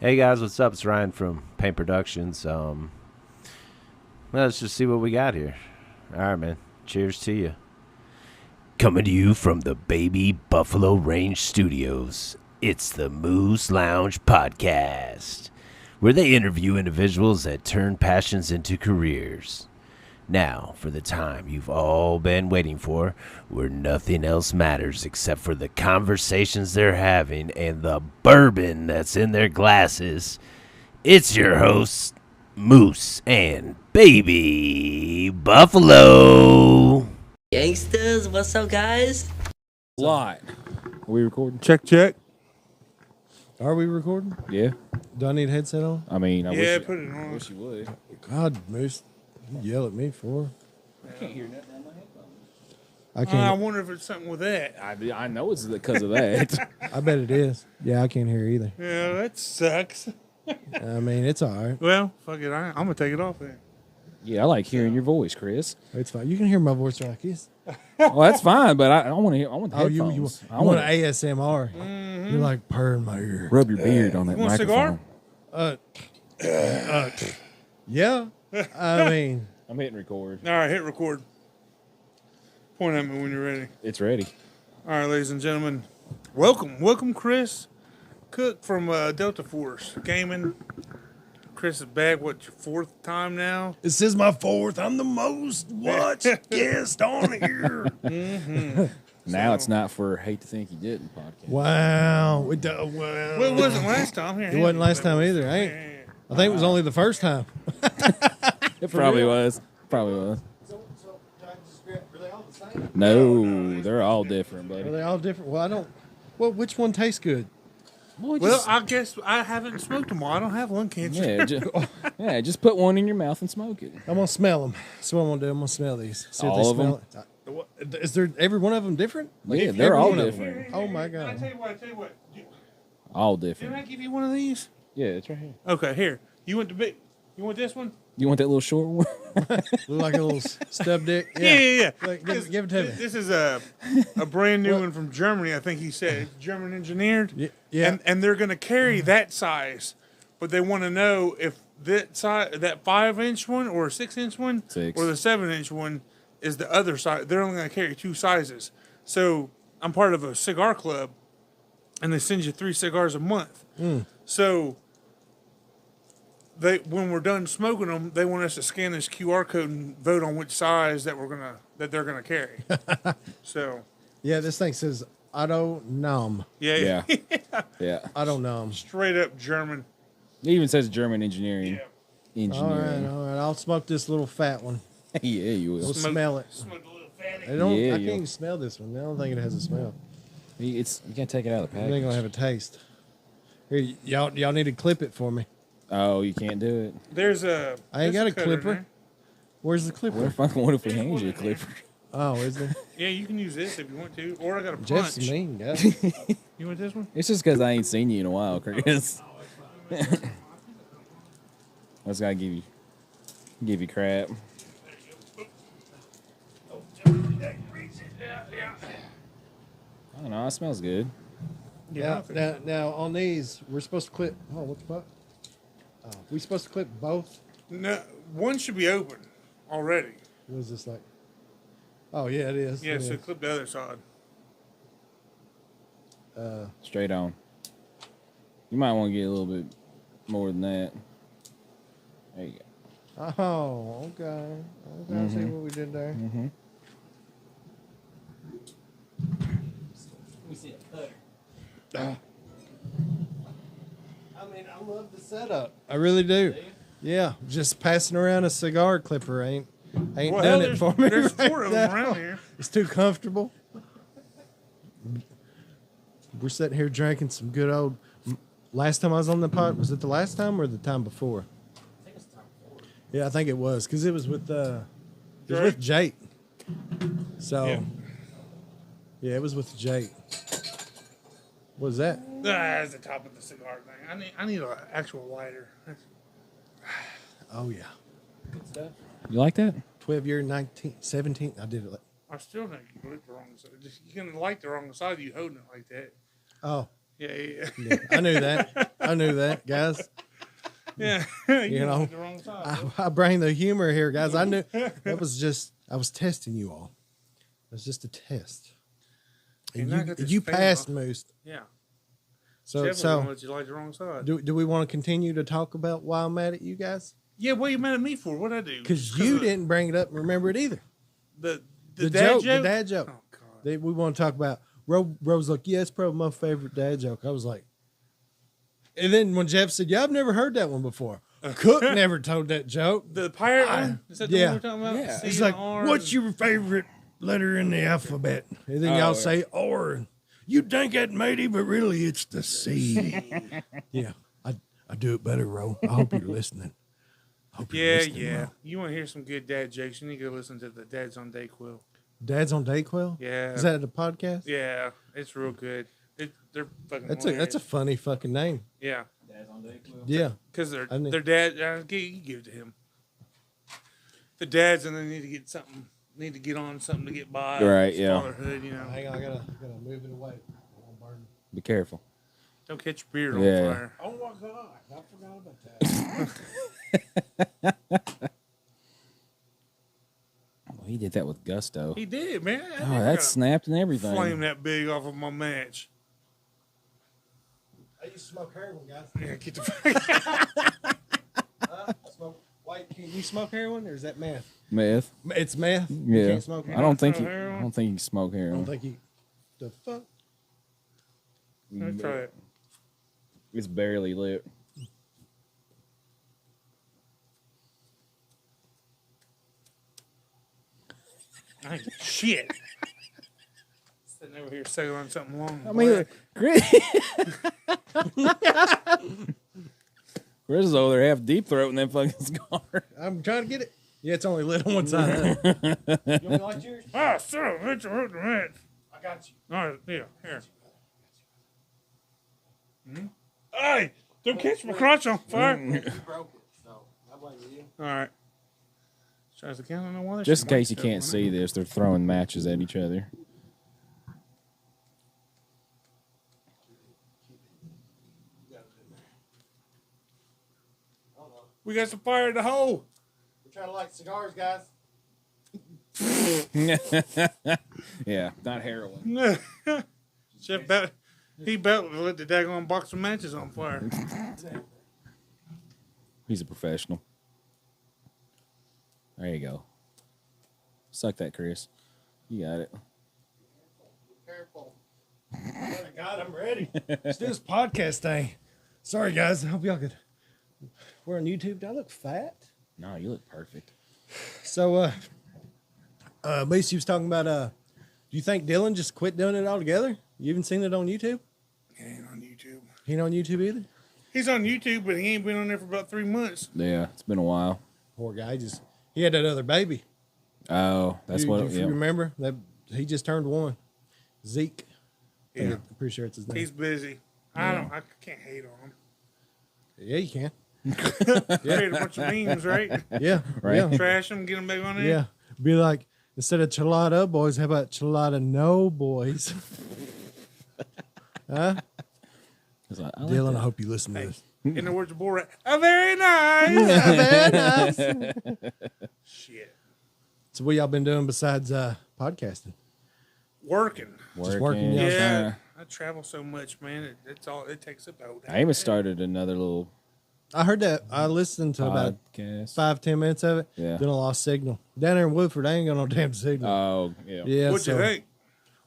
Hey guys, what's up? It's Ryan from Paint Productions. Let's just see what we got here. All right, man. Cheers to you. Coming to you from the Baby Buffalo Range Studios, it's the Moose Lounge Podcast, where they interview individuals that turn passions into careers. Now, for the time you've all been waiting for, where nothing else matters except for the conversations they're having and the bourbon that's in their glasses, it's your hosts, Moose and Baby Buffalo. Gangsters, what's up, guys? Live. Are we recording? Check. Are we recording? Yeah. Do I need a headset on? I mean, I Yeah, wish put it I on. wish you would. God, Moose, you yell at me for. I can't hear nothing on my headphones. I I can't. wonder if it's something with that. I know it's because of that. I bet it is. Yeah, I can't hear either. Yeah, that sucks. I mean, it's all right. Well, fuck it. I'm gonna take it off then. Yeah, I like hearing your voice, Chris. It's fine. You can hear my voice like this. Well, that's fine, but I want to hear. I want the Oh, you headphones. I want want an ASMR? You're like purring my ear. rub your beard on that You want a cigar? microphone. Yeah. I mean, I'm hitting record. All right, hit record. Point at me when you're ready. It's ready. All right, ladies and gentlemen, welcome, Chris Cook from Delta Force Gaming. Chris is back. What, your fourth time now? this is my fourth. I'm the most watched guest on here. Now it's not for Hate to Think You Didn't podcast. Wow. Well, it wasn't last time. Here, It wasn't last time either. I think it was only the first time. It probably was. Probably was. So, are they all the same? No, they're all different, Are buddy. they all different? Well, I don't. Well, which one tastes good? Well, I guess I haven't smoked them all. I don't have lung cancer. yeah, just put one in your mouth and smoke it. I'm gonna smell them. That's what I'm gonna do. I'm gonna smell these. See if All they of smell it. Is there every one of them different? Yeah, they're all one of them. different. Oh my I God! tell you what. All Didn't different. I give you one of these? Yeah, it's right here. Okay, here. You want the big? You want this one? You want that little short one? Look like a little stub dick. Yeah. Like, give it to me. This is a brand new one from Germany. I think he said German engineered. Yeah. And they're going to carry that size, but they want to know if that size, that 5-inch one or a 6-inch one, Six. or the 7-inch one is the other side. They're only going to carry two sizes. So I'm part of a cigar club, and they send you 3 cigars a month. So when we're done smoking them, they want us to scan this QR code and vote on which size that they're gonna carry. So Yeah, this thing says auto nom. yeah, Yeah. Auto nom. straight up German. It even says German engineering. Yeah. Engineering. All right. I'll smoke this little fat one. Yeah, you will. We'll smell it. Smoke a little fatty. I don't. Yeah, I you'll- can't even smell this one. I don't think it has a smell. You can't take it out of the I ain't package. gonna have a taste. Here, y'all need to clip it for me. Oh, you can't do it. There's a. I ain't got a cutter in clipper. there. Where's the clipper? What if we hand you a clipper? Oh, is there? Yeah, you can use this if you want to, or I got a Jeff's punch. mean, guys. You want this one? It's just because I ain't seen you in a while, Chris. I just gotta give you crap. I don't know. It smells good. Yeah. Now on these, we're supposed to clip. Oh, what the fuck? Oh, we supposed to clip both. No, one should be open already. What is this like? Oh yeah, it is. Yeah, It so is. clip the other side. Straight on. You might want to get a little bit more than that. There you go. Oh, okay. Okay, see what we did there. We see a cutter. I mean, I love the setup. I really do. Yeah, just passing around a cigar clipper ain't Well, done it for me. There's right 4 of them now. around here. It's too comfortable. We're sitting here drinking some good old. Last time I was on the pod, was it the last time or the time before? I think it's time for it. Yeah, I think it was because it was with Drake? with Jake. So Yeah. yeah, it was with Jake. What was that? That's the top of the cigar thing. I need an actual lighter. Oh yeah, Good stuff. You like that? 12-year, 19, 17. I did it. I still think you lit the wrong side. You can light the wrong side. You holding it like that. Oh Yeah. I knew that, guys. Yeah. You know, went the wrong side. I bring the humor here, guys. I knew that was just, I was testing you all. It was just a test. You're And not got this you fail. passed, Moose. Yeah. So, Jeff was so gonna let you like the wrong side. do we want to continue to talk about why I'm mad at you guys? Yeah, what are you mad at me for? What'd I do? Because Just you of didn't bring it up and remember it either. the The dad joke. The dad joke. Oh God. That we want to talk about. Rose like, yeah, it's probably my favorite dad joke. I was like, and then when Jeff said, yeah, I've never heard that one before. Cook never told that joke. The pirate one? Is that the yeah. one we're talking about? Yeah. C It's and like, R what's and- your favorite letter in the alphabet? And then Oh, y'all yeah. say R. And you think that matey, but really it's the C. Yeah, I do it better, Ro. I hope you're listening. Hope you're Yeah, listening, yeah. Ro. You want to hear some good dad jokes? You need to go listen to the Dads on Dayquil. Dad's on Dayquil? Yeah. Is that a podcast? Yeah, it's real good. They're fucking. That's a funny fucking name. yeah. Yeah. Because I mean- their dad, you give it to him. The dads and they need to get something, need to get on something to get by. Right, It's yeah. Fatherhood, you know. Hang on, I gotta move it away. Be careful. Don't catch your beard Yeah. on fire. Oh my God, I forgot about that. Well, he did that with gusto. He did, man. Oh, that snapped and everything. Flame that big off of my match. I used to smoke heroin, guys. Yeah, get the fuck. Smoke white. Can you smoke heroin, or is that meth? Meth. It's meth. You Yeah. can't smoke I heroin? don't think Smoke you. heroin? I don't think you can smoke I heroin. don't think you. The fuck? Let's try it. It's barely lit. I ain't shit. Sitting over here sucking on something long. I mean, Chris. Chris is over there half deep throating that fucking scar. I'm trying to get it. Yeah, it's only lit on one side. You want me to light yours? Ah, son of a bitch, I hurt the match. I got you. All right, yeah, here. Hey, don't catch my crotch on fire. You broke it, so I blame you. All right. Tries to count on the one. Just in case you can't see this, they're throwing matches at each other. We got some fire in the hole. We're trying to light cigars, guys. Yeah, not heroin. Jeff bet he bet lit the daggone box of matches on fire. He's a professional. There you go. Suck that, Chris. You got it. Careful. Oh my God, I'm ready. Let's do this podcast thing. Sorry, guys. I hope y'all could. We're on YouTube. Do I look fat? No, you look perfect. So, Macy was talking about, do you think Dylan just quit doing it altogether? You even seen it on YouTube? He ain't on YouTube. He ain't on YouTube either? He's on YouTube, but he ain't been on there for about 3 months. Yeah, it's been a while. Poor guy. He had that other baby. Oh, that's what. You Yeah. remember? That he just turned 1. Zeke. Yeah. I'm pretty sure it's his name. He's busy. I can't hate on him. Yeah, you can. Create a bunch of memes, right? Yeah. Right. Yeah. Trash him, get him back on there. Yeah. Be like, instead of Chelada boys, how about Chelada no boys? Huh? It's like, I like Dylan, that. I hope you listen to this. In the words of Borat, very nice. Very nice. Shit. So what y'all been doing besides podcasting? Working. Just working, yeah. Yeah. I travel so much, man. It's all it takes up the whole day. I even started another little I heard that. I listened to about podcast. 5-10 minutes of it. Yeah. Then I lost signal. Down there in Woodford, I ain't got no damn signal. Oh, yeah. Yeah. What'd you think?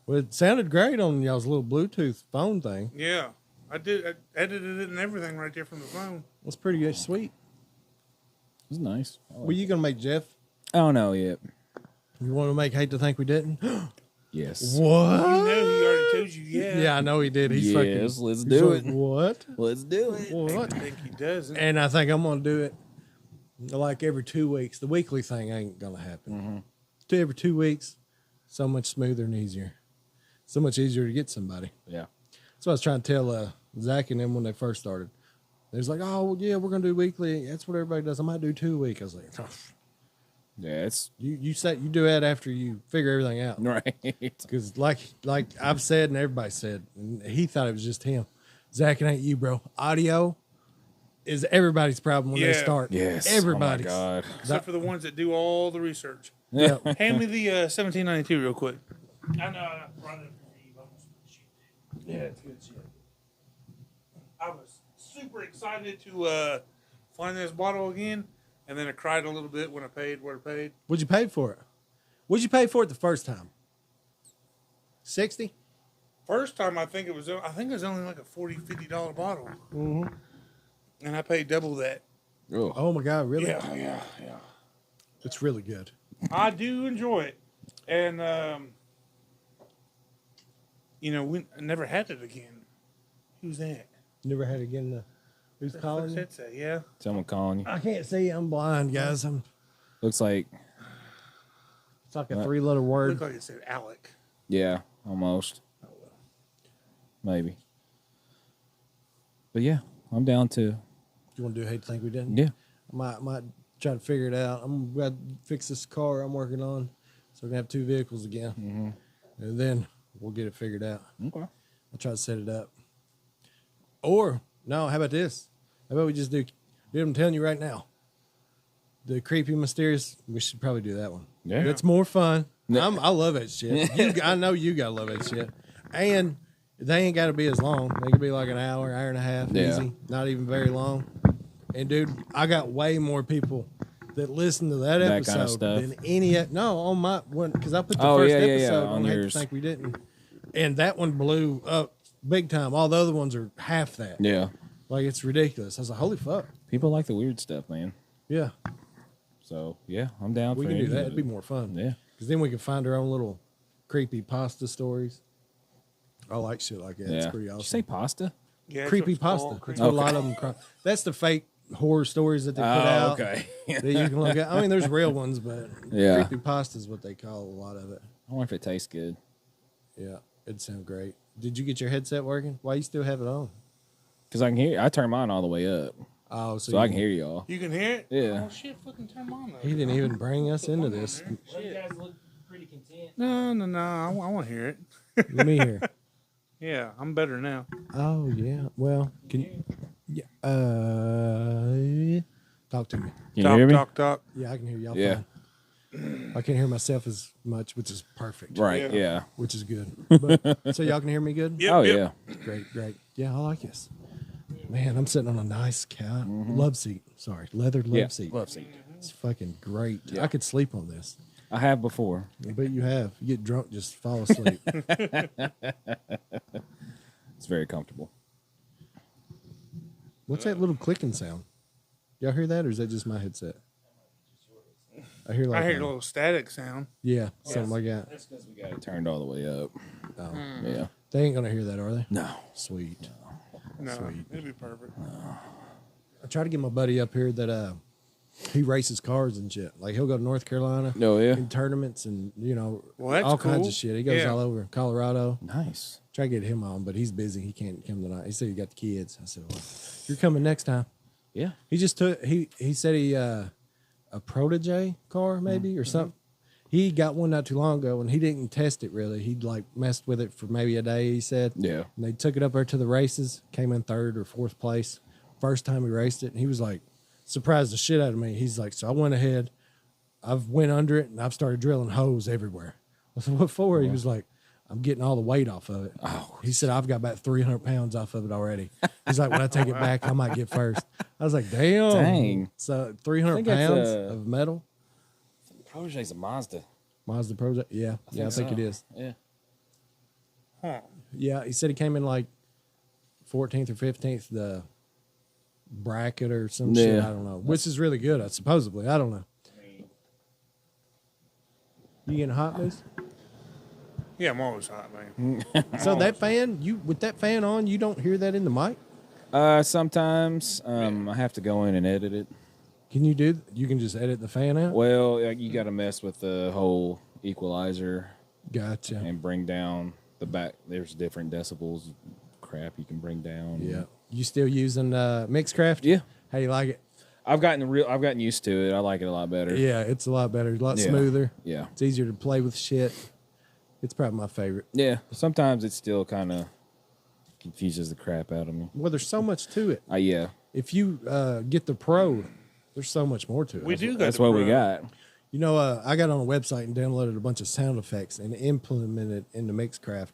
Well, it sounded great on y'all's little Bluetooth phone thing. Yeah. I edited it and everything right there from the phone. That's pretty good, sweet. It was nice. I like Were you gonna make Jeff? I don't know yet. You want to make Hate to Think We Didn't? Yes. What? You know he already told you, yeah. Yeah, I know he did. He's Yes, fucking. let's he's do like, it. What? Let's do it. I What? think he doesn't. And I think I'm gonna do it like every 2 weeks. The weekly thing ain't gonna happen. Every 2 weeks, so much smoother and easier. So much easier to get somebody. Yeah. That's what I was trying to tell Zach and them when they first started. They was like, "Oh, well, yeah, we're gonna do weekly. That's what everybody does. I might do 2 a week." I was like, oh, Yeah, it's "You do that after you figure everything out." right. Because like I've said and everybody said, and he thought it was just him. Zach, it ain't you, bro. Audio is everybody's problem when they Yeah. start. Yes. Everybody's. Oh my God. Except for the ones that do all the research. Yeah. Hand me the 1792 real quick. I know. I brought it for you. I'm just gonna shoot it. Yeah, it's good shit. I was super excited to find this bottle again, and then I cried a little bit when I paid what I paid. What'd you pay for it? What'd you pay for it the first time? 60? First time, I think it was only like a $40, $50 bottle, and I paid double that. Oh. Oh my God, really? Yeah. It's really good. I do enjoy it, and we never had it again. Who's that? Never had it again. Who's calling What's you? that say? Yeah. Someone calling you. I can't see. I'm blind, guys. Looks like, It's like a 3-letter word. Looked like it said Alec. yeah, almost. Maybe. But yeah, I'm down to. You want to do hate to think we didn't? Yeah. I might try to figure it out. I'm going to fix this car I'm working on, so we're going to have 2 vehicles again. And then we'll get it figured out. Okay. I'll try to set it up. Or, no, how about this? How about we just do I'm telling you right now. The creepy, mysterious, we should probably do that one. Yeah. It's more fun. Yeah. I love that shit. I know you got to love that shit. And they ain't got to be as long. They could be like an hour and a half, Yeah. easy. Not even very long. And, dude, I got way more people that listen to that That episode kind of stuff. than any. No, on my one, because I put the Oh, first yeah, yeah, episode yeah, on on Hate yours. to Think We Didn't. And that one blew up big time. All the other ones are half that. Yeah. Like, it's ridiculous. I was like, holy fuck. People like the weird stuff, man. Yeah, So yeah, I'm down we for can do any that. of It'd be it. more fun. Yeah. Because then we can find our own little creepy pasta stories. I like shit like that. Yeah. It's pretty Did you awesome. say pasta? Yeah, that's Creepy what it's pasta. called, That's creepy. what a lot of them cry. That's the fake horror stories that they put out. okay. That you can look at. I mean, there's real ones, but Yeah. creepy pasta is what they call a lot of it. I wonder if it tastes good. Yeah, it'd sound great. Did you get your headset working? Why you still have it on? Cause I can hear. I turn mine all the way up, Oh, so I can hear y'all. You can hear it? Yeah. Oh, shit, fucking turn mine up. He didn't even bring us into this. Well, you guys look pretty content. No. I want to hear it. Let me hear. Yeah, I'm better now. Oh yeah. Well, can you? Yeah. Talk to me. Can you hear me? Talk. Yeah, I can hear y'all. Yeah. Fine. I can't hear myself as much, which is perfect. Right. Yeah. Yeah. Which is good. But, so y'all can hear me good. Yep, Oh yep. yeah. Great. Yeah, I like this. Man, I'm sitting on a nice couch, love seat. Sorry, leather love Yeah. seat. Love seat. It's fucking great. Yeah. I could sleep on this. I have before. I bet you have. You get drunk, just fall asleep. It's very comfortable. What's that little clicking sound? Y'all hear that, or is that just my headset? I hear like I hear a little static sound. yeah, something like that. That's because we got it turned all the way up. Oh. Yeah. They ain't gonna hear that, are they? No. Sweet. No, Sweet. it'll be perfect. I try to get my buddy up here that he races cars and shit. Like he'll go to North Carolina Oh yeah. in tournaments and Well, that's all kinds cool. of shit. He goes Yeah. all over Colorado. Nice. Try to get him on, but he's busy. He can't come tonight. He said he got the kids. I said, well, you're coming next time. Yeah. He just took he said he a Protege car maybe or something. He got one not too long ago and he didn't test it really. He'd like messed with it for maybe a day, he said. Yeah. And they took it up there to the races, came in 3rd or 4th place. First time he raced it, and he was like surprised the shit out of me. He's like, so I went ahead, I've went under it and I've started drilling holes everywhere. I said, what for? He was like, I'm getting all the weight off of it. Oh. He said, I've got about 300 pounds off of it already. He's like, when I take it back, I might get first. I was like, damn. Dang. So 300 think that's, pounds of metal. Protege's a Mazda. Mazda Project. Yeah. I think so. it is. Yeah. Huh. Yeah. He said he came in like 14th or 15th, the bracket or some shit. Yeah. I don't know. Which is really good, supposedly. I don't know. You getting hot, Moose? Yeah, I'm always hot, man. So that fan, with that fan on, you don't hear that in the mic? Sometimes I have to go in and edit it. Can you do? You can just edit the fan out. Well, you got to mess with the whole equalizer Gotcha. and bring down the back. There's different decibels, crap you can bring down. Yeah. You still using Mixcraft? Yeah. How you like it? I've gotten used to it. I like it a lot better. Yeah, it's a lot better, a lot Yeah. smoother. Yeah. It's easier to play with shit. It's probably my favorite. Yeah. Sometimes it's still kind of confuses the crap out of me. Well, there's so much to it. Yeah. If you get the pro, there's so much more to it. We do got That's the what we pro. got. You know, I got on a website and downloaded a bunch of sound effects and implemented it into Mixcraft.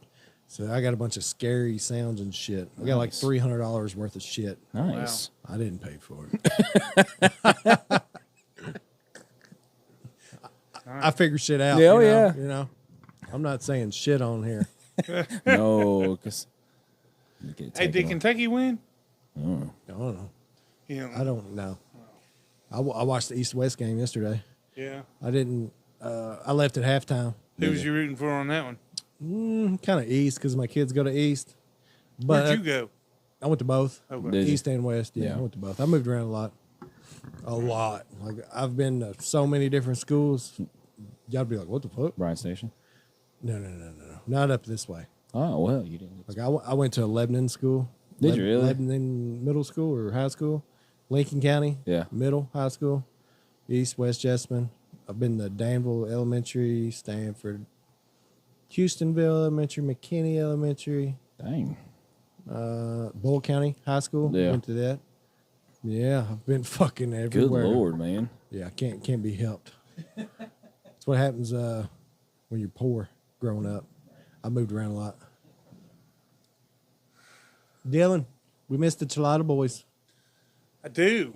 So I got a bunch of scary sounds and shit. I got like Nice. $300 worth of shit. Nice. I didn't pay for it. I figure shit out. Yeah, oh, you know, yeah. You know, I'm not saying shit on here. No, because. Hey, did Kentucky win? I don't know. Yeah. I don't know. I watched the East-West game yesterday. Yeah. I didn't. I left at halftime. Who was you rooting for on that one? Kind of East because my kids go to East. But Where'd you go? I went to both. Okay. Did you? East and West. Yeah, Yeah. I went to both. I moved around a lot. Like I've been to so many different schools. Y'all be like, what the fuck? Bryan Station? No. Not up this way. Oh, well, you didn't. Like I went to a Lebanon school. Did you really? Lebanon middle school or high school? Lincoln County. Yeah. Middle high school. East, West Jessamine. I've been to Danville Elementary, Stanford, Houstonville Elementary, McKinney Elementary, Dang. Bull County High School. Yeah. Went to that. Yeah, I've been fucking Good everywhere. Lord, man. Yeah, can't be helped. That's what happens when you're poor growing up. I moved around a lot. Dylan, we missed the Chilada boys. I do.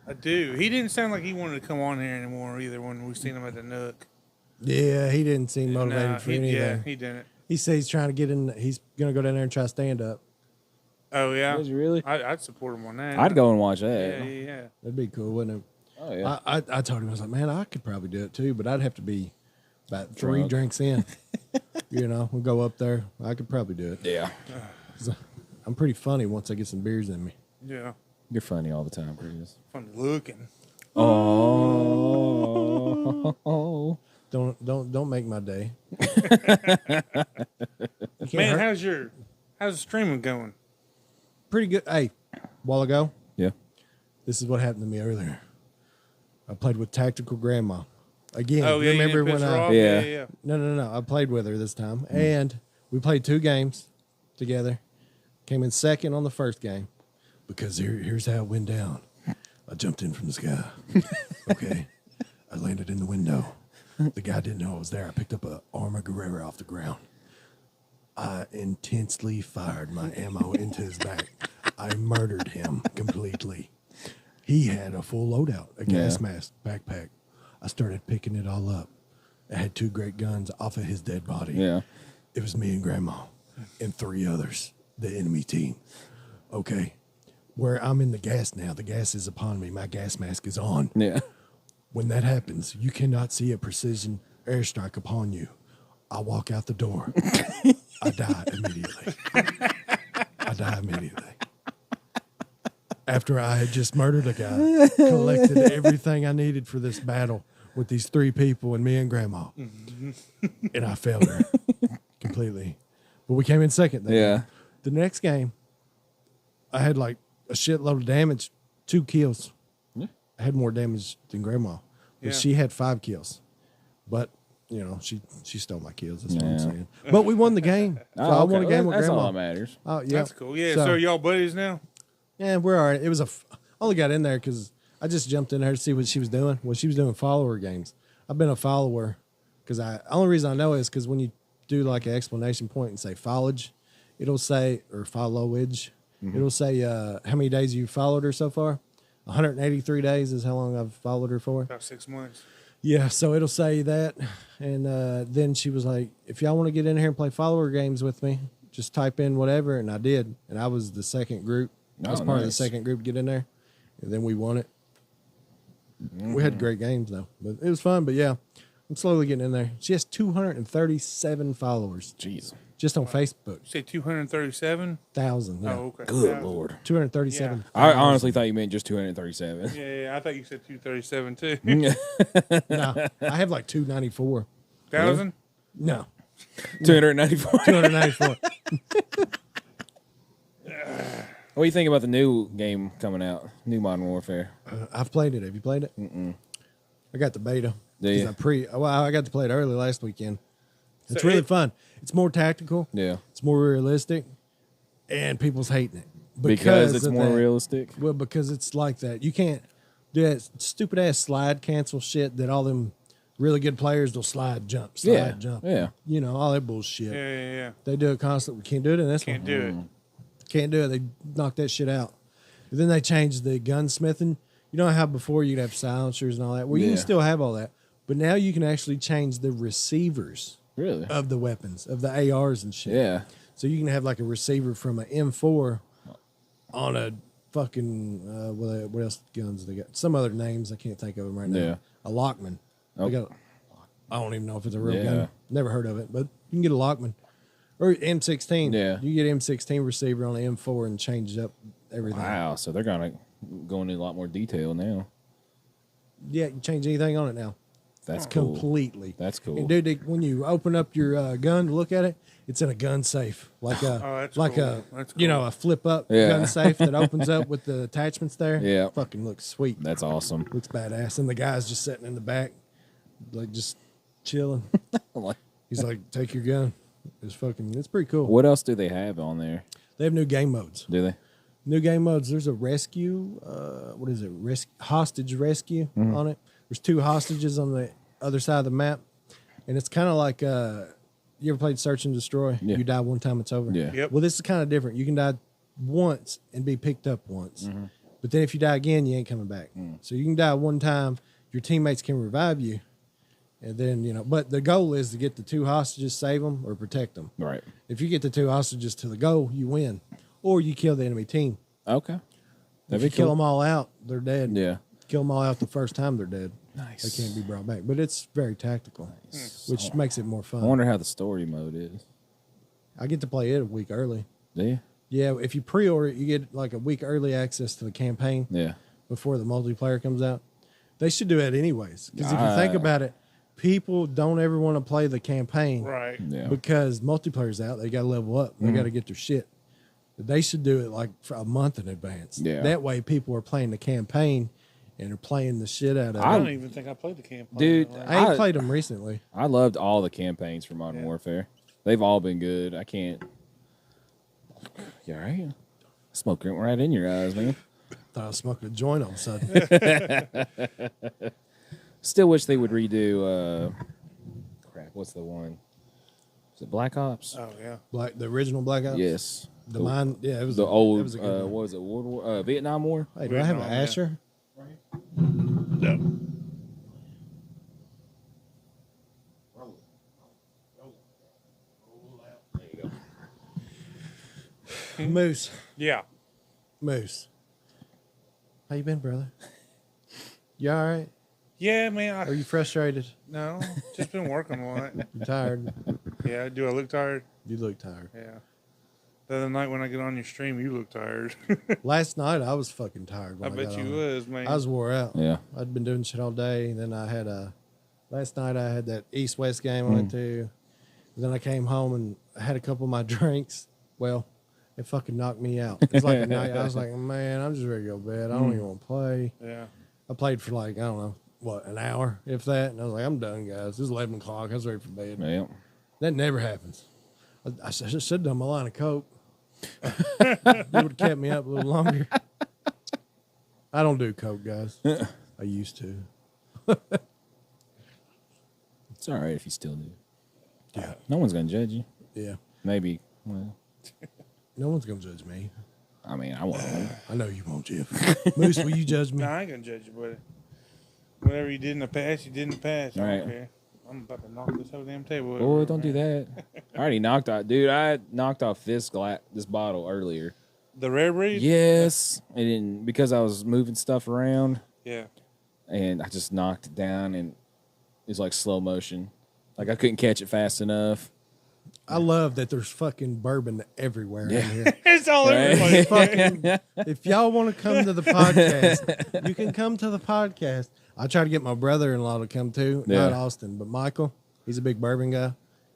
I do. He didn't sound like he wanted to come on here anymore either when we seen him at the Nook. Yeah, he didn't seem motivated Nah, for he, anything. yeah, he didn't. He said he's trying to get in. He's gonna go down there and try to stand up. Oh, yeah? Did you really? I'd support him on that. I'd go and watch Yeah, that. yeah. That'd be cool, wouldn't it? Oh, yeah. I told him, I was like, man, I could probably do it too, but I'd have to be about 3 Drunk. drinks in. You know, we'll go up there. I could probably do it. Yeah. 'Cause I'm pretty funny once I get some beers in me. Yeah. You're funny all the time, Chris. Funny looking. Oh. Don't make my day. You can't Man, hurt- how's the streaming going? pretty good. Hey, a while ago, Yeah. this is what happened to me earlier. I played with Tactical Grandma. Again, Oh, yeah, you remember didn't when piss her I... off? Yeah. Yeah. No. I played with her this time. And we played 2 games together. Came in second on the first game. Because here's how it went down. I jumped in from the sky. Okay. I landed in the window. The guy didn't know I was there. I picked up a Arma Guerrera off the ground. I intensely fired my ammo into his back. I murdered him completely. He had a full loadout, a gas mask, backpack. I started picking it all up. I had 2 great guns off of his dead body. Yeah. It was me and Grandma and 3 others, the enemy team. Okay. Where I'm in the gas now, the gas is upon me. My gas mask is on. Yeah. When that happens, you cannot see a precision airstrike upon you. I walk out the door. I die immediately. After I had just murdered a guy, collected everything I needed for this battle with these 3 people and me and Grandma. And I failed her completely. But we came in second. Yeah. The next game, I had like a shitload of damage, 2 kills. Yeah. I had more damage than Grandma. But Yeah. she had 5 kills. But, you know, she stole my kills. That's what I'm Yeah. saying. But we won the game. So I won a game with That's Grandma. all that matters. Oh, yeah. That's cool. Yeah. So, y'all buddies now? Yeah, we're all right. It was I only got in there because I just jumped in there to see what she was doing. Well, she was doing follower games. I've been a follower because only reason I know is because when you do like an explanation point and say followage, it'll say, or followage, it'll say how many days you followed her so far. 183 days is how long I've followed her for. About 6 months. Yeah, so it'll say that. And then she was like, if y'all want to get in here and play follower games with me, just type in whatever. And I did. And I was the second group. I was Oh, part of the nice. second group to get in there. And then we won it. We had great games, though. But it was fun. But yeah, I'm slowly getting in there. She has 237 followers Jeez. just on Facebook. You say 237? 1,000. Yeah. Oh, okay. Good Yeah. Lord. 237. I honestly thought you meant just 237. Yeah, I thought you said 237 too. No, I have like 294. 1,000? No, 294. 294. What do you think about the new game coming out? New Modern Warfare. I've played it. Have you played it? Mm-mm. I got the beta. Do you? I got to play it early last weekend. It's So really it- fun. It's more tactical. Yeah. It's more realistic. and people's hating it Because it's of more that. realistic. Well, because it's like that. You can't do that stupid ass slide cancel shit that all them really good players will slide jump, jump. Yeah. You know, all that bullshit. Yeah. They do it constantly. We can't do it in this Can't one. do it. Can't do it. They knocked that shit out. And then they changed the gunsmithing. You know how before you'd have silencers and all that? Well, you can Yeah. still have all that. But now you can actually change the receivers Really? of the weapons, of the ARs and shit. Yeah. So you can have like a receiver from an M4 on a fucking, what else guns they got? Some other names. I can't think of them right now. Yeah. A Lockman. Oh. They got, I don't even know if it's a real Yeah. gun. Never heard of it, but you can get a Lockman. Or M16. Yeah. You get M16 receiver on an M4 and change up everything. Wow. So they're gonna go into a lot more detail now. Yeah, you can change anything on it now. That's cool. Completely. That's cool. And dude, when you open up your gun to look at it, it's in a gun safe, like a that's like cool. a That's you know cool. a flip up Yeah. gun safe that opens up with the attachments there. Yeah. Fucking looks sweet. That's awesome. Looks badass. And the guy's just sitting in the back, like just chilling. Like, He's like, take your gun. It's pretty cool. what else do they have on there? They have new game modes. Do they? New game modes. There's a rescue. What is it? Hostage rescue Mm-hmm. on it. There's 2 hostages on the other side of the map, and it's kind of like you ever played Search and Destroy? Yeah. You die one time, it's over. Yeah. Yep. Well, this is kind of different. You can die once and be picked up once, Mm-hmm. but then if you die again, you ain't coming back. So you can die one time. Your teammates can revive you, and then But the goal is to get the 2 hostages, save them, or protect them. Right. If you get the 2 hostages to the goal, you win, or you kill the enemy team. Okay. If That'd you be kill cool. them all out, they're dead. Yeah. Kill them all out the first time, they're dead. Nice. They can't be brought back. But it's very tactical, which makes it more I fun. wonder how the story mode is. I get to play it a week early. Do you? Yeah, if you pre-order it, you get like a week early access to the campaign Yeah. before the multiplayer comes out. They should do it anyways. Because if you think about it, people don't ever want to play the campaign Right. Yeah. because multiplayer's out. They got to level up. They got to get their shit. But they should do it like for a month in advance. Yeah. That way people are playing the campaign and are playing the shit out of I it. don't even think I played the campaign. Dude, Like, I ain't I- played them recently. I loved all the campaigns for Modern Warfare. They've all been good. I can't. You all right? Smoke right in your eyes, man. Thought I was smoking a joint all of a sudden. Still wish they would redo. Crap, what's the one? Is it Black Ops? oh yeah. The original Black Ops? Yes. The mine, yeah, it was The it old, was a good one. what was it? World War, Vietnam War. Hey, do I have an Vietnam, yeah. Asher? No. Moose. Yeah. Moose. How you been, brother? You all right? Yeah, man. Are you frustrated? No, just been working a lot. You tired? Yeah. Do I look tired? You look tired. Yeah. The other night when I get on your stream, you look tired. Last night I was fucking tired. I when bet got you on. was, man. I was wore out. Yeah. I'd been doing shit all day. And then I had last night I had that East-West game I went to. Then I came home and I had a couple of my drinks. Well, it fucking knocked me out. It's like a night. I was like, man, I'm just ready to go to bed. I don't even want to play. Yeah. I played for like, I don't know, what, an hour, if that. And I was like, I'm done, guys. It's 11 o'clock. I was ready for bed. Yeah. That never happens. I should have done my line of coke. It would have kept me up a little longer. I don't do coke, guys. I used to. It's all right if you still do. Yeah. No one's gonna judge you. Yeah. Maybe. Well, No one's going to judge me. I mean, I won't. I know you won't, Jeff. Moose, will you judge me? No, I ain't gonna judge you, buddy. Whatever you did in the past, you did in the past. I Right. don't care. I'm about to knock this whole damn table. Oh, over, don't do man. that. I already knocked out, dude. I knocked off this bottle earlier. The rare breed. Yes, and then because I was moving stuff around, Yeah. and I just knocked it down, and it's like slow motion. Like I couldn't catch it fast enough. I love that there's fucking bourbon everywhere in here. It's all over the Right. place. Fucking, if y'all want to come to the podcast, you can come to the podcast. I try to get my brother-in-law to come too, Yeah. not Austin, but Michael. He's a big bourbon guy,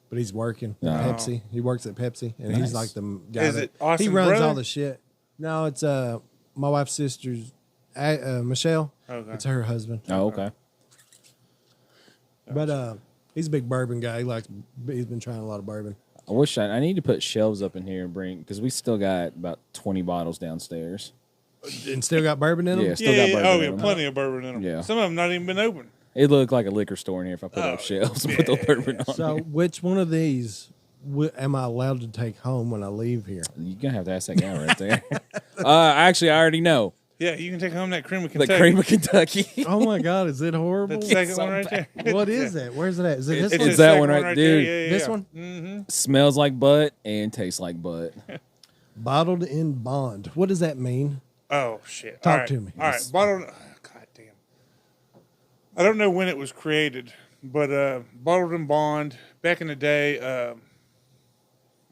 but he's working at Oh. Pepsi. He works at Pepsi, and Nice. he's like the guy. Is that, it Austin's he runs brother? all the shit. No, it's my wife's sister's Michelle. Okay. It's her husband. Oh, okay. But he's a big bourbon guy. He's been trying a lot of bourbon. I wish I need to put shelves up in here and bring, because we still got about 20 bottles downstairs. And still got bourbon in them? Yeah, still got bourbon Oh, in yeah, them. plenty of bourbon in them. Yeah. Some of them not even been open. It looked like a liquor store in here if I put up shelves and put the bourbon on. So which one of these am I allowed to take home when I leave here? You're going to have to ask that guy right there. Actually, I already know. Yeah, you can take home that cream of The Kentucky. cream of Kentucky. Oh my God, is it horrible? That second so one right there. What is that? Where's it at? Is it this It's one? It's the that second one right there. dude. Yeah, This yeah. one? Mm-hmm. Smells like butt and tastes like butt. Bottled in bond. What does that mean? Oh, shit. Talk All right. to me. All right. Bottled. God damn. I don't know when it was created, but bottled in bond, back in the day,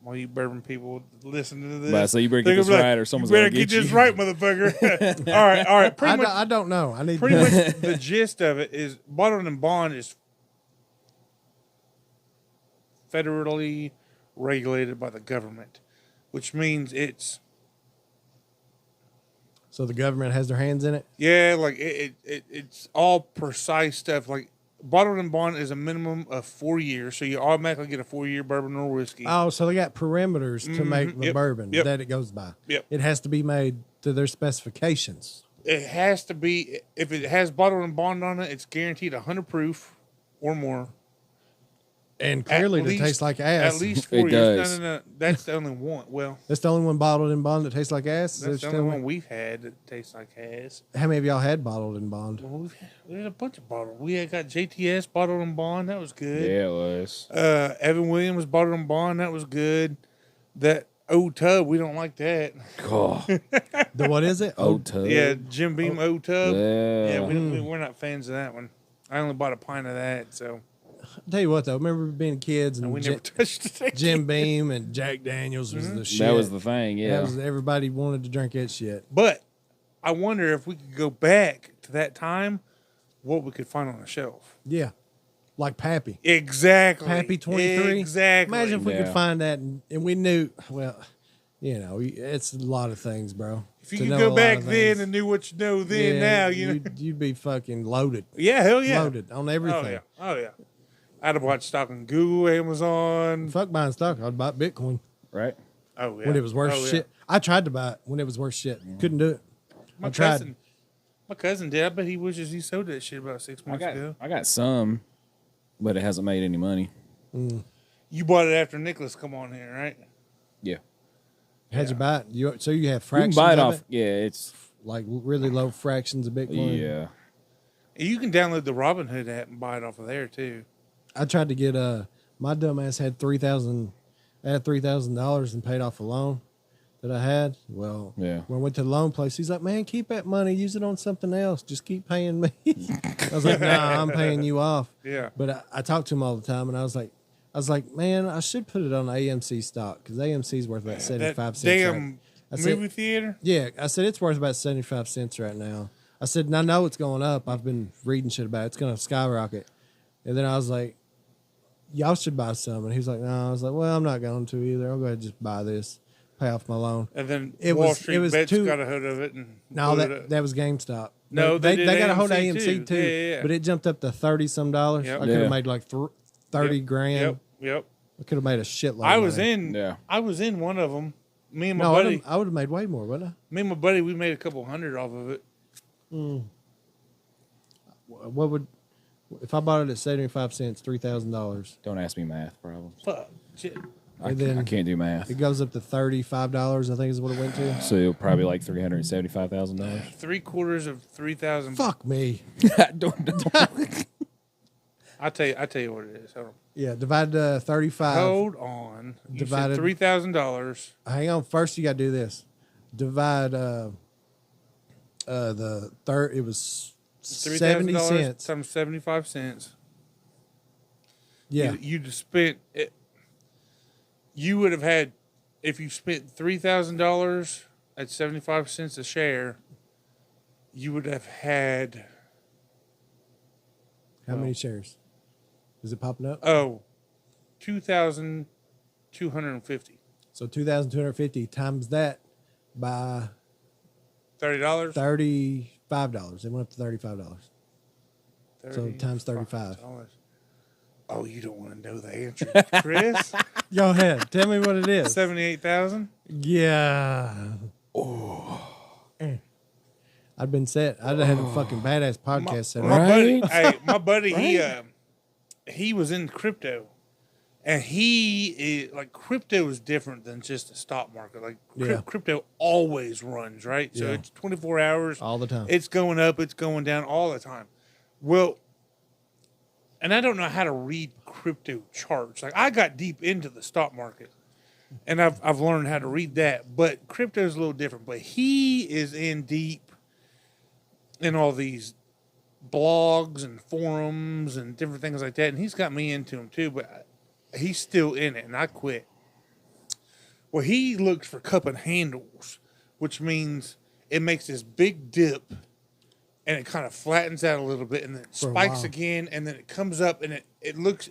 all you bourbon people listening to this. But so you better get they're this gonna be right or someone's you better gonna get get this you. right, motherfucker. All right. I don't know. I need Pretty much the gist of it is bottled in bond is federally regulated by the government, which means it's So the government has their hands in it? like it's all precise stuff. Like bottled in bond is a minimum of 4 years, so you automatically get a 4-year bourbon or whiskey. Oh, so they got parameters to make the Yep. bourbon Yep. that it goes by. Yep. It has to be made to their specifications. It has to be, if it has bottled in bond on it, it's guaranteed 100 proof or more. And clearly At it least- tastes like ass. At least It 4 years. does. No. That's the only one. Well, That's the only one bottled in bond that tastes like ass? Is that that's the what only you're one telling me? we've had that tastes like ass. How many of y'all had bottled in bond? Well, we had a bunch of bottles. We had got JTS bottled in bond. That was good. Yeah, it was. Evan Williams bottled in bond. That was good. That old tub, we don't like that. Oh, The what is it? old tub. Yeah, Jim Beam old tub. Yeah. Yeah, we're not fans of that one. I only bought a pint of that, so I'll tell you what, though. Remember being kids and we never touched it. Jim Beam and Jack Daniels was the shit. That was the thing, That yeah. was, everybody wanted to drink that shit. But I wonder if we could go back to that time, what we could find on the shelf. Yeah. Like Pappy. Exactly. Pappy 23. Exactly. Imagine if we could Yeah. find that and we knew, well, you know, it's a lot of things, bro. if you To could know a go lot back of then things. and knew what you know then Yeah, now, you know. you'd be fucking loaded. Yeah, hell yeah. Loaded on everything. Oh yeah. I'd have bought stock on Google, Amazon. Fuck buying stock. I'd buy Bitcoin Right? Oh yeah. when it was worth Oh, yeah. shit. I tried to buy it when it was worth shit. Couldn't do it. My I tried. cousin did. I bet he wishes he sold that shit about 6 months ago. I got some, but it hasn't made any money. You bought it after Nicholas come on here, right? Yeah. How'd you buy it? So you have You can fractions buy it of off. it? Yeah, it's. Like really low fractions of Bitcoin? Yeah. You can download the Robinhood app and buy it off of there too. I tried to get my dumbass had $3,000 and paid off a loan that I had. Well, Yeah. when I went to the loan place, he's like, "Man, keep that money, use it on something else. Just keep paying me." I was like, "Nah, I'm paying you off." Yeah. But I talked to him all the time, and I was like, "Man, I should put it on AMC stock because AMC's worth about 75 That cents." damn I said- movie theater. Yeah, I said it's worth about 75 cents right now. I said, and I know it's going up. I've been reading shit about it. It's going to skyrocket. And then I was like, y'all should buy some. And he was like, no. I was like, well, I'm not going to either. I'll go ahead and just buy this, pay off my loan. And then It Wall was- Street it was Bets too- got a hold of it and No, blew it up. that was GameStop. No, they they did got a hold of AMC AMC too. Yeah. But it jumped up to $30-some. Yep. I could have Yeah. made like 30 grand. Yep. I could have made a shitload. I of was money. in. Yeah. I was in one of them. Me and my No, buddy. I would have made way more, wouldn't Me and my buddy. We made a couple hundred off of it. I? What would if I bought it at 75 cents, $3,000? Don't ask me math problems. Fuck. Shit. I And then- can't do math. It goes up to $35, I think is what it went to. So it'll probably like $375,000. 3/4 of 3,000. Fuck me. I tell you what it is. Hold on. Yeah, divide 35. Hold on. You Divided- said $3,000. Hang on. First, you got to do this. Divide the third. It was 70 $3,000 cents. times 75 cents. Yeah. You just spent it. You would have had, if you spent $3,000 at 75 cents a share, you would have had, How many shares? Is it popping up? 2,250. So 2,250 times that by $30? $35. It went up to $35. So times 35. Oh, you don't want to know the answer, Chris? Go ahead. Tell me what it is. 78,000. Yeah. Oh. I'd been set. I'd have had a fucking badass podcast set My up. buddy, Right? hey, my buddy, Right? he was in crypto, and like crypto is different than just the stock market. Like Yeah. crypto always runs, right? So Yeah. it's 24 hours All the time. It's going up, it's going down all the time. Well, and I don't know how to read crypto charts. Like I got deep into the stock market, and I've learned how to read that. But crypto is a little different. But he is in deep in all these blogs and forums and different things like that, and he's got me into them too. But he's still in it, and I quit. Well, he looks for cup and handles, which means it makes this big dip, and it kind of flattens out a little bit, and then it For a spikes while. again, and then it comes up, and it looks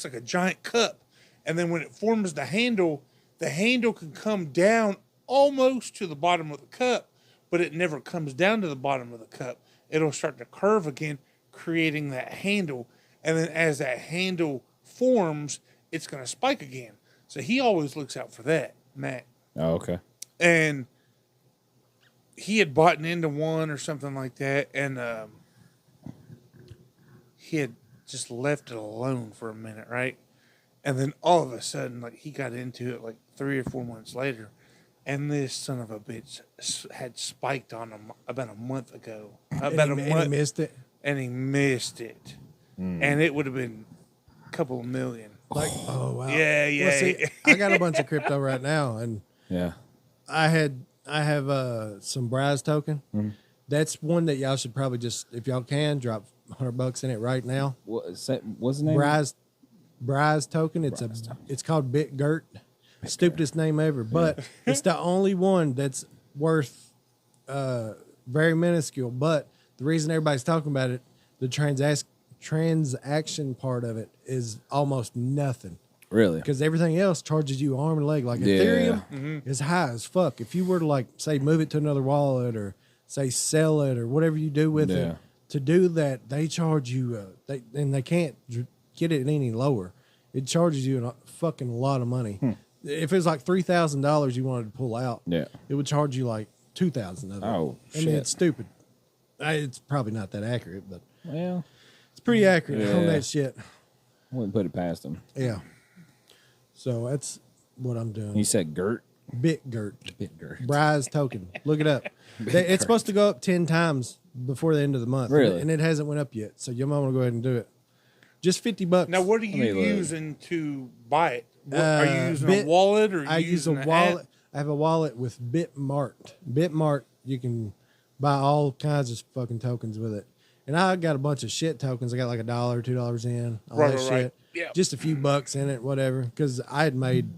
like a giant cup, and then when it forms the handle can come down almost to the bottom of the cup, but it never comes down to the bottom of the cup. It'll start to curve again, creating that handle, and then as that handle forms, it's going to spike again. So he always looks out for that, Matt. Oh, okay. And he had bought into one or something like that, and he had just left it alone for a minute, right? And then all of a sudden, like he got into it like 3 or 4 months later, and this son of a bitch had spiked on him about a month ago. About a And he month, missed it. and he missed it, and it would have been a couple of million. Like, oh wow. Yeah, yeah. Well, see, I got a bunch of crypto right now, and Yeah. I have some Bryce token. That's one that y'all should probably just, if y'all can, drop $100 in it right now. What's the name? Bryce token. It's called BitGert. Stupidest name ever, but it's the only one that's worth very minuscule. But the reason everybody's talking about it, the transaction part of it is almost nothing. Really? Because everything else charges you arm and leg. Like Yeah. Ethereum is high as fuck. If you were to like say move it to another wallet or say sell it or whatever you do with Yeah. it, to do that they charge you. They can't get it any lower. It charges you a fucking lot of money. If it was like $3,000 you wanted to pull out, Yeah. it would charge you like 2,000 of it. Oh, I mean, shit. it's stupid. It's probably not that accurate, but Well, it's pretty accurate on Yeah. that shit. I wouldn't put it past them. Yeah. So that's what I'm doing. You said Gert? BitGert. Gert. Bryce token. Look it up. It's supposed to go up 10 times before the end of the month. Really? And it hasn't went up yet. So your mom will go ahead and do it. Just $50. Now, what are Let me you look. using to buy it? Are you using Bit- a wallet or are you I use a using an wallet. app? I have a wallet with Bitmart. Bitmart, you can buy all kinds of fucking tokens with it. And I got a bunch of shit tokens. I got like $1, $2 in, all Right, that right, shit. right. Yeah. Just a few bucks in it, whatever. Because I had made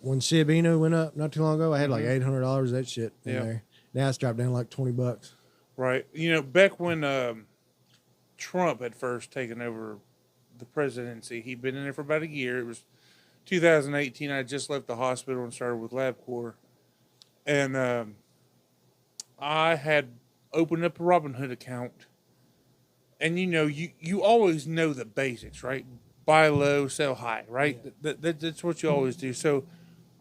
when Shiba Inu went up not too long ago, I had like $800 of that shit in Mm-hmm. Yeah. there. Now it's dropped down to like $20. Right. You know, back when Trump had first taken over the presidency, he'd been in there for about a year. It was 2018. I had just left the hospital and started with LabCorp. And I had opened up a Robinhood account. And, you know, you always know the basics, right? Buy low, sell high, right? That's what you always do. So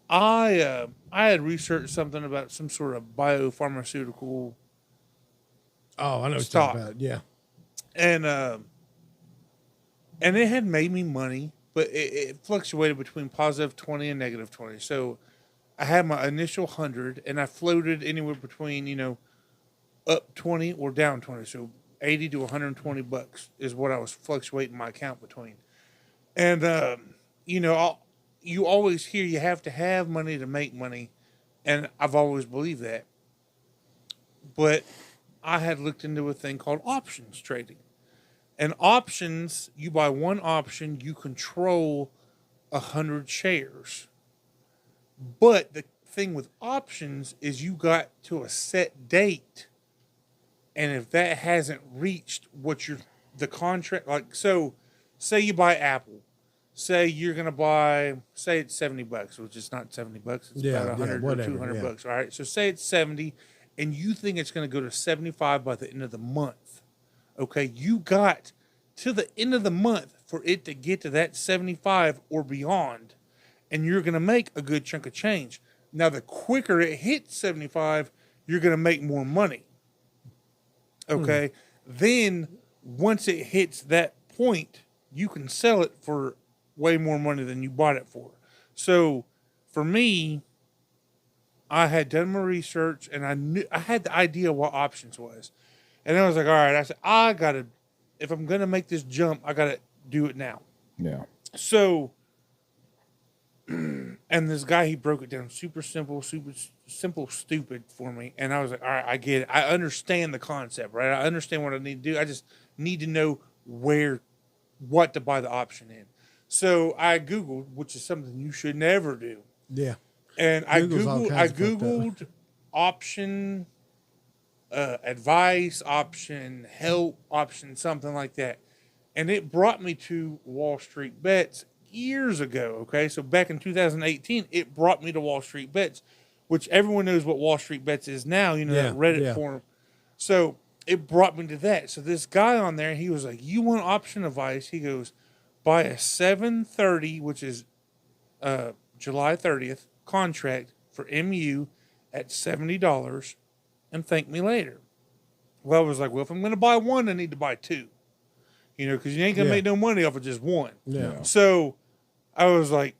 I had researched something about some sort of biopharmaceutical Oh, I know what you're Stock. talking about. Yeah. and it had made me money, but it fluctuated between positive 20 and negative 20. So I had my initial 100 and I floated anywhere between, you know, up 20 or down 20. So 80 to 120 bucks is what I was fluctuating my account between. And, you know, you always hear you have to have money to make money. And I've always believed that. But I had looked into a thing called options trading. And options, you buy one option, you control 100 shares. But the thing with options is you got to a set date. And if that hasn't reached what the contract, like, so say you buy Apple, say you're going to buy, say it's 70 bucks, which is not 70 bucks. It's Yeah, about 100 whatever, or 200 yeah. bucks. All right. So say it's 70 and you think it's going to go to 75 by the end of the month. Okay. You got to the end of the month for it to get to that 75 or beyond, and you're going to make a good chunk of change. Now, the quicker it hits 75, you're going to make more money. Okay? Then, once it hits that point, you can sell it for way more money than you bought it for. So, for me, I had done my research and I had the idea what options was. And I was like, all right, I said, if I'm going to make this jump, I got to do it now. Yeah. So, and this guy, he broke it down super simple, stupid for me. And I was like, all right, I get it. I understand the concept, right? I understand what I need to do. I just need to know what to buy the option in. So I Googled, which is something you should never do. Yeah. And Google's all I kinds of fucked up. Googled option advice, option help, option something like that. And it brought me to Wall Street Bets years ago, okay? So back in 2018, it brought me to Wall Street Bets, which everyone knows what Wall Street Bets is now, that Reddit forum. So it brought me to that. So this guy on there, he was like, you want option advice? He goes, buy a 730, which is July 30th, contract for MU at $70 and thank me later. Well, I was like, well, if I'm going to buy one, I need to buy two. Because you ain't going to make no money off of just one. Yeah. So I was like,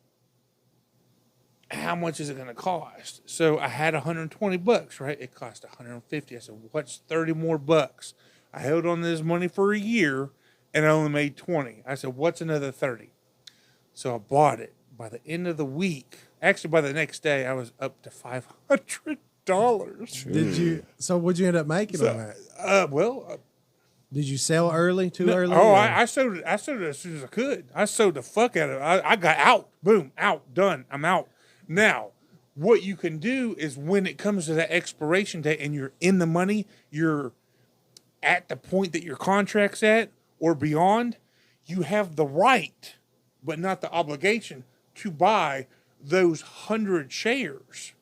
how much is it going to cost? So I had $120, right? It cost $150. I said, what's 30 more bucks? I held on to this money for a year and I only made 20. I said, what's another 30? So I bought it. By the end of the week, actually by the next day, I was up to $500. Did you? So what'd you end up making on that? Did you sell early? Too early? Oh, I sold it. I sold it as soon as I could. I sold the fuck out of it. I got out. Boom, out, done. I'm out. Now, what you can do is when it comes to that expiration date and you're in the money, you're at the point that your contract's at or beyond, you have the right, but not the obligation, to buy those 100 shares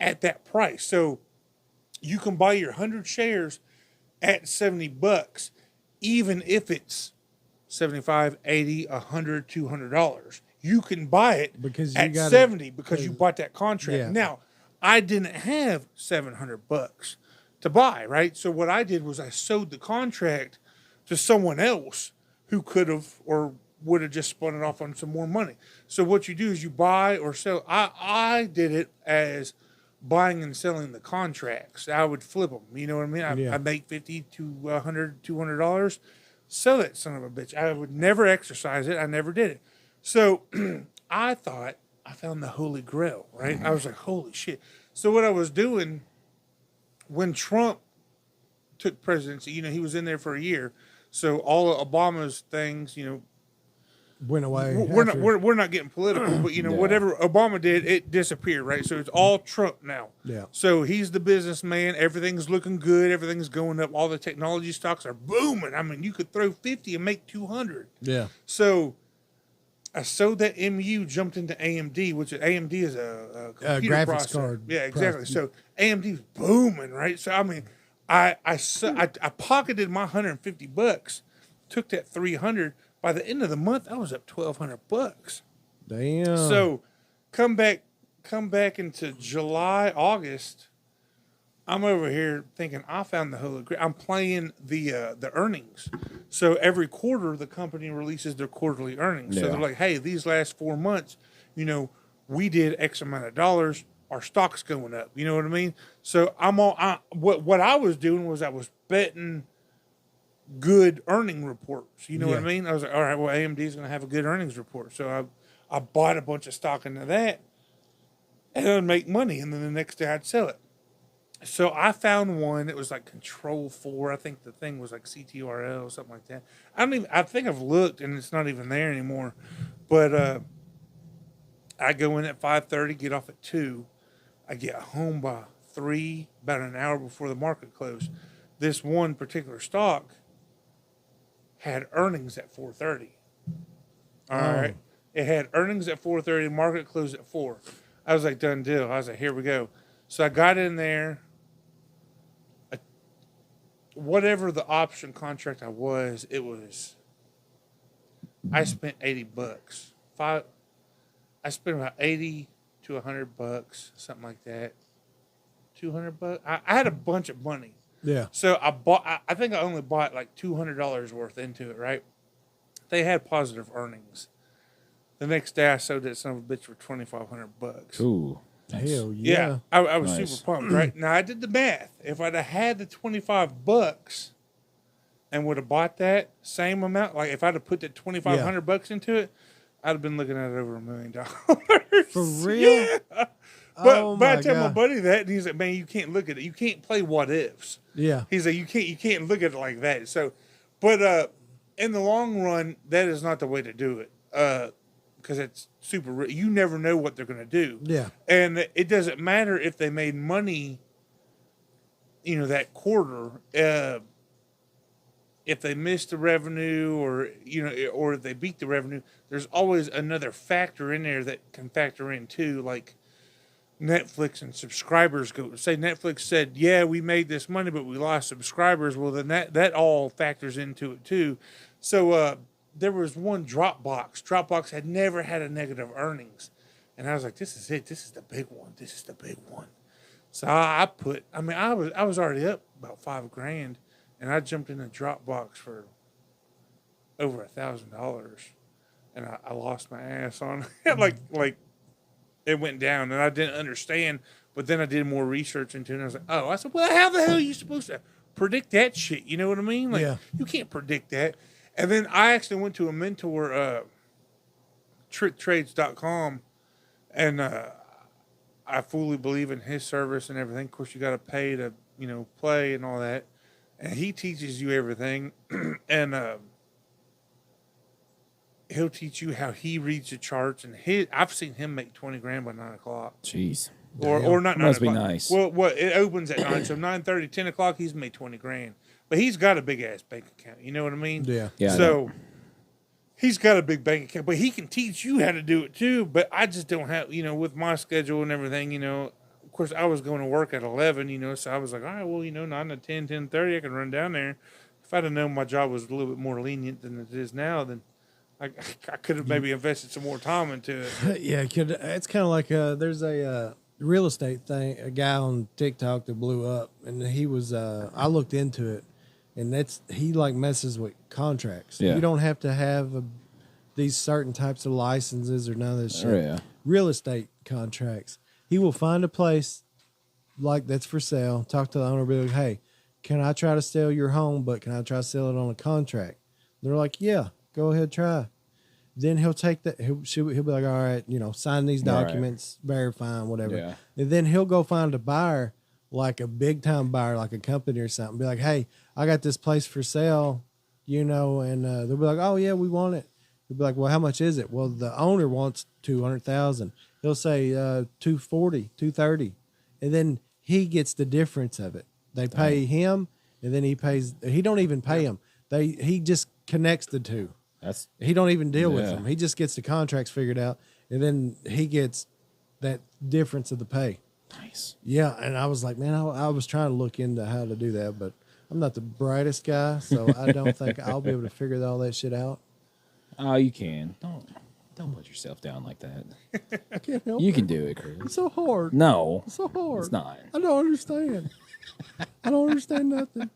at that price. So you can buy your 100 shares at $70, even if it's $75, $80, $100, $200. You can buy it because at $70 because you bought that contract. Yeah. Now, I didn't have $700 to buy, right? So what I did was I sold the contract to someone else who could have or would have just spun it off on some more money. So what you do is you buy or sell. I did it as buying and selling the contracts. I would flip them. You know what I mean? I make $50 to $100, $200. Sell that son of a bitch. I would never exercise it. I never did it. So I thought I found the holy grail, right? I was like, holy shit. So what I was doing when Trump took presidency, he was in there for a year. So all of Obama's things, went away. We're not getting political, but whatever Obama did, it disappeared, right? So it's all Trump now. Yeah. So he's the businessman. Everything's looking good. Everything's going up. All the technology stocks are booming. I mean, you could throw 50 and make 200. Yeah. So I sold that MU, jumped into AMD, which AMD is a computer graphics processor. card. Yeah, exactly. So AMD's booming, right? So I mean, I pocketed my $150, took that 300. By the end of the month, I was up $1,200. Damn. So come back into July, August. I'm over here thinking I found the holy grail. I'm playing the earnings. So every quarter, the company releases their quarterly earnings. So they're like, hey, these last 4 months, we did X amount of dollars. Our stock's going up. You know what I mean? So what I was doing was I was betting good earning reports. You know what I mean? I was like, all right, well, AMD is going to have a good earnings report. So I bought a bunch of stock into that and I'd make money. And then the next day I'd sell it. So I found one that was like Control 4. I think the thing was like CTRL or something like that. I think I've looked and it's not even there anymore. But I go in at 5:30, get off at 2. I get home by 3, about an hour before the market closed. This one particular stock had earnings at 4:30. All right. It had earnings at 4:30. Market closed at 4. I was like, done deal. I was like, here we go. So I got in there. Whatever the option contract it was I spent $80. I spent about 80 to $100, something like that. $200. I had a bunch of money, Yeah. so I bought. I think I only bought like $200 worth into it. Right? They had positive earnings. The next day, I sold that son of a bitch for $2,500. Ooh. Hell Yeah, yeah. I was Nice. super pumped. Right now, I did the math. If I'd have had the $25 and would have bought that same amount, like if I'd have put that $2,500 into it, I'd have been looking at it over $1 million. For real? Yeah. Oh But I my tell my God. buddy that, and he's like, "Man, you can't look at it. You can't play what ifs." Yeah. He's like, you can't look at it like that." So, but in the long run, that is not the way to do it. Because it's super. You never know what they're going to do. Yeah. And it doesn't matter if they made money, that quarter. If they missed the revenue, or or if they beat the revenue, there's always another factor in there that can factor in too, like Netflix and subscribers go. Say Netflix said, "Yeah, we made this money, but we lost subscribers." Well, then that all factors into it too. So there was one Dropbox. Dropbox had never had a negative earnings, and I was like, "This is it. This is the big one. This is the big one." So I put. I mean, I was already up about $5,000, and I jumped in a Dropbox for over $1,000, and I lost my ass on it. like it went down, and I didn't understand. But then I did more research into it, and I was like, "Oh," I said, "Well, how the hell are you supposed to predict that shit?" You know what I mean? Like, Yeah. you can't predict that. And then I actually went to a mentor, tricktrades.com, and I fully believe in his service and everything. Of course, you got to pay to play and all that, and he teaches you everything, and he'll teach you how he reads the charts. And I've seen him make $20,000 by 9 o'clock. Jeez. Or not That 9 must be o'clock. nice. Well, it opens at 9, so 9:30, 10 o'clock, he's made $20,000. But he's got a big ass bank account. You know what I mean? Yeah. Yeah, I So he's got a big bank account, but he can teach you how to do it too. But I just don't have, with my schedule and everything. Of course, I was going to work at 11. So I was like, all right, well, 9 to 10, 10:30, I can run down there. If I'd have known my job was a little bit more lenient than it is now, then I could have maybe invested some more time into it. Yeah, it's kind of like there's a real estate thing, a guy on TikTok that blew up, and he was I looked into it, and he like messes with contracts. Yeah. You don't have to have these certain types of licenses or none of this shit. Oh, yeah. Real estate contracts. He will find a place like that's for sale, talk to the owner, be like, "Hey, can I try to sell your home, but can I try to sell it on a contract?" They're like, "Yeah, go ahead, try." Then he'll take that. He'll be like, "All right, sign these documents, verify 'em, whatever." Yeah. And then he'll go find a buyer, like a big time buyer, like a company or something. Be like, "Hey, I got this place for sale, and they'll be like, "Oh yeah, we want it." He'll be like, "Well, how much is it?" Well, the owner wants 200,000. He'll say 240, 230, and then he gets the difference of it. They pay him, and then he pays. He don't even pay him. He just connects the two. He don't even deal with them. He just gets the contracts figured out, and then he gets that difference of the pay. Nice. Yeah, and I was like, man, I was trying to look into how to do that, but I'm not the brightest guy, so I don't think I'll be able to figure all that shit out. Oh, you can. Don't put yourself down like that. I can't help You it. can do it, Chris. It's so hard. No, It's so hard. it's not. I don't understand. I don't understand nothing.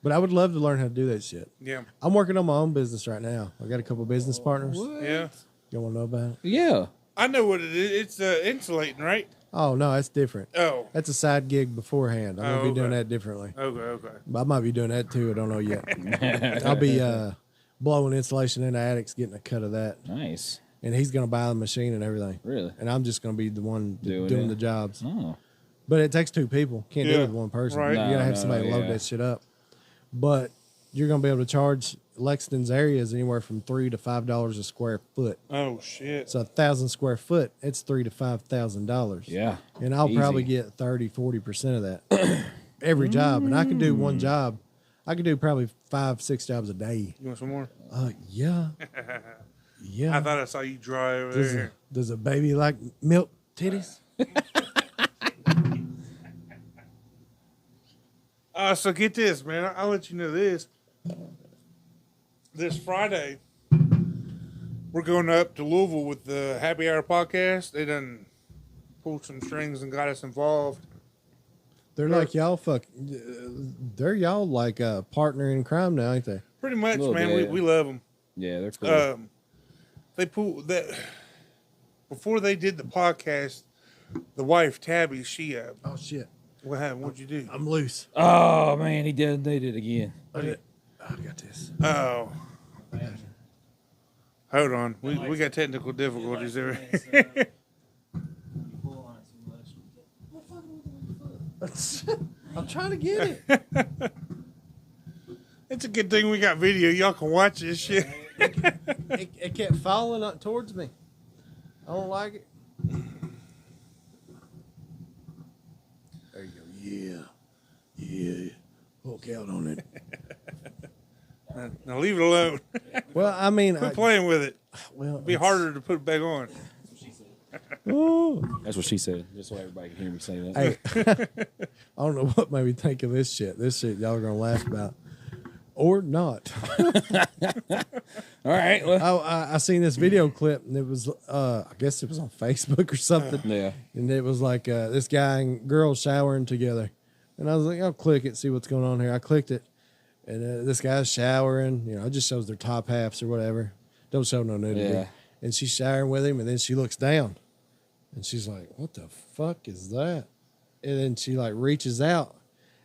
But I would love to learn how to do that shit. Yeah. I'm working on my own business right now. I got a couple business partners. Yeah. You want to know about it? Yeah. I know what it is. It's insulating, right? Oh, no, that's different. Oh. That's a side gig beforehand. I'm going to be doing okay. that differently. Okay. But I might be doing that too. I don't know yet. I'll be blowing insulation in the attics, getting a cut of that. Nice. And he's going to buy the machine and everything. Really? And I'm just going to be the one Doing doing it? the jobs. Oh. But it takes two people. Can't do Yeah. it with one person. Right. You got to have No, somebody load yeah. that shit up. But you're going to be able to charge Lexington's areas anywhere from $3 to $5 a square foot. Oh shit. So 1,000 square foot, it's $3,000 to $5,000. Yeah. And I'll Easy. probably get 30-40% of that every job. And I can do one job. I can do probably 5-6 jobs a day. You want some more? Yeah. Yeah. I thought I saw you dry over there. Does a baby like milk titties? So get this, man. I'll let you know this. This Friday, we're going up to Louisville with the Happy Hour podcast. They done pulled some strings and got us involved. They're like y'all they're y'all like a partner in crime now, ain't they? Pretty much, Little man. bit. We love them. Yeah, they're cool. They pulled that before they did the podcast. The wife Tabby, she Oh shit, what happened? What'd you do? I'm loose. Oh man, he did. They did again. I got this. Oh, hold on. We got technical difficulties there. I'm trying to get it. It's a good thing we got video. Y'all can watch this shit. It kept falling up towards me. I don't like it. There you go. Yeah. Hook out on it. Now leave it alone. Well, I mean, Quit playing with it. well, It'd be harder to put it back on. Ooh. That's what she said. Just so everybody can hear me say that. Hey, I don't know what made me think of this shit. This shit y'all are gonna laugh about, or not. All right. Well, I seen this video clip and it was I guess it was on Facebook or something. yeah. And it was like this guy and girl showering together, and I was like, I'll click it, see what's going on here. I clicked it, and this guy's showering. You know, it just shows their top halves or whatever. Don't show no nudity. Yeah. And she's showering with him, and then she looks down, and she's like, "What the fuck is that?" And then she like reaches out.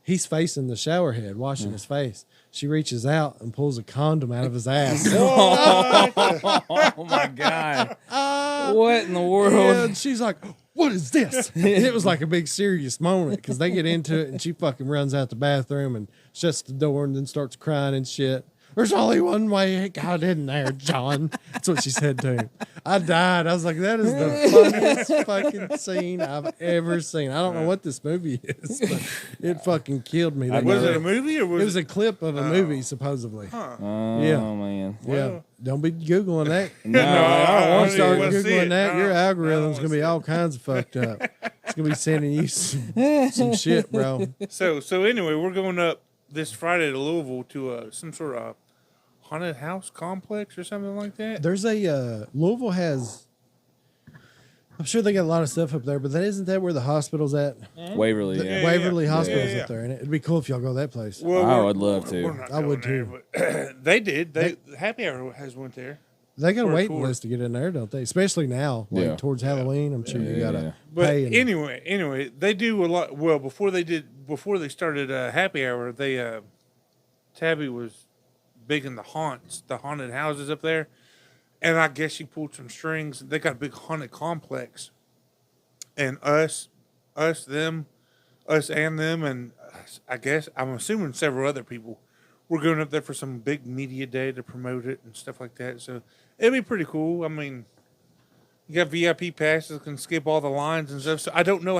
He's facing the shower head, washing his face. She reaches out and pulls a condom out of his ass. Oh my god! What in the world? Yeah, and she's like, "What is this?" And it was like a big serious moment because they get into it, and she fucking runs out the bathroom and shuts the door and then starts crying and shit. There's only one way it got in there, John. That's what she said to him. I died. I was like, that is the funniest fucking scene I've ever seen. I don't know what this movie is, but it fucking killed me. Was it a movie or It was was a clip of a movie, supposedly. Oh Yeah. man. Yeah. Don't be Googling that. No, I don't Once you start wanna see Googling it. that, your I don't algorithm's going to be all kinds of fucked up. It's going to be sending you some shit, bro. So anyway, we're going up this Friday to Louisville to some sort of haunted house complex or something like that. There's a, Louisville has, I'm sure they got a lot of stuff up there, but isn't that where the hospital's at? Waverly. The Yeah. Waverly yeah. Hospital's Yeah. up there, and it'd be cool if y'all go that place. Well, I we're- would love to. we're not I would going there, but they did. Happy Hour has went there. They got a For a waiting tour. list to get in there, don't they? Especially now, like Yeah. towards Halloween. I'm sure you Yeah. gotta But pay. And, anyway, they do a lot. Well, before they started Happy Hour, Tabby was big in the haunted houses up there, and I guess she pulled some strings. They got a big haunted complex, and us and them, and I guess I'm assuming several other people. We're going up there for some big media day to promote it and stuff like that. So it'd be pretty cool. I mean, you got VIP passes, can skip all the lines and stuff. So I don't know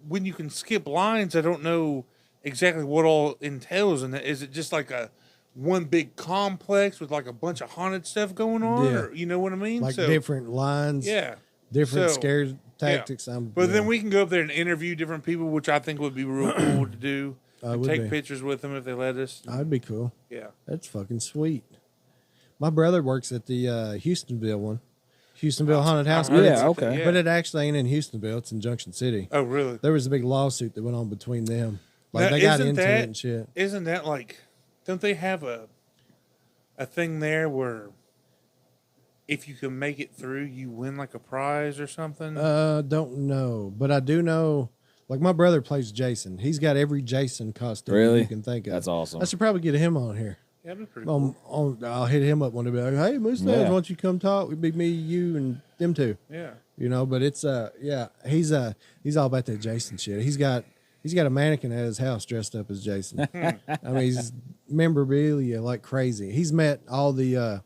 when you can skip lines. I don't know exactly what all entails in that. Is it just like one big complex with like a bunch of haunted stuff going on? Yeah. Or, you know what I mean? like So, different lines, yeah. different So, scare tactics. But then we can go up there and interview different people, which I think would be real cool to do. And would take be. pictures with them if they let us. That'd be cool. Yeah. That's fucking sweet. My brother works at the Houstonville one, Houstonville Haunted House. But Yeah, it's- okay. But it actually ain't in Houstonville. It's in Junction City. Oh, really? There was a big lawsuit that went on between them. Like Now, they got isn't into that- it and shit. Isn't that like? Don't they have a thing there where if you can make it through, you win like a prize or something? Don't know, but I do know. Like my brother plays Jason. He's got every Jason costume Really? you can think of. That's awesome. I should probably get him on here. Yeah, that'd be pretty cool. I'll hit him up one day. Be like, hey, Moose fans, Yeah. why don't you come talk? It'd be me, you, and them two. Yeah. You know, but it's he's all about that Jason shit. He's got a mannequin at his house dressed up as Jason. I mean, he's memorabilia like crazy. He's met all the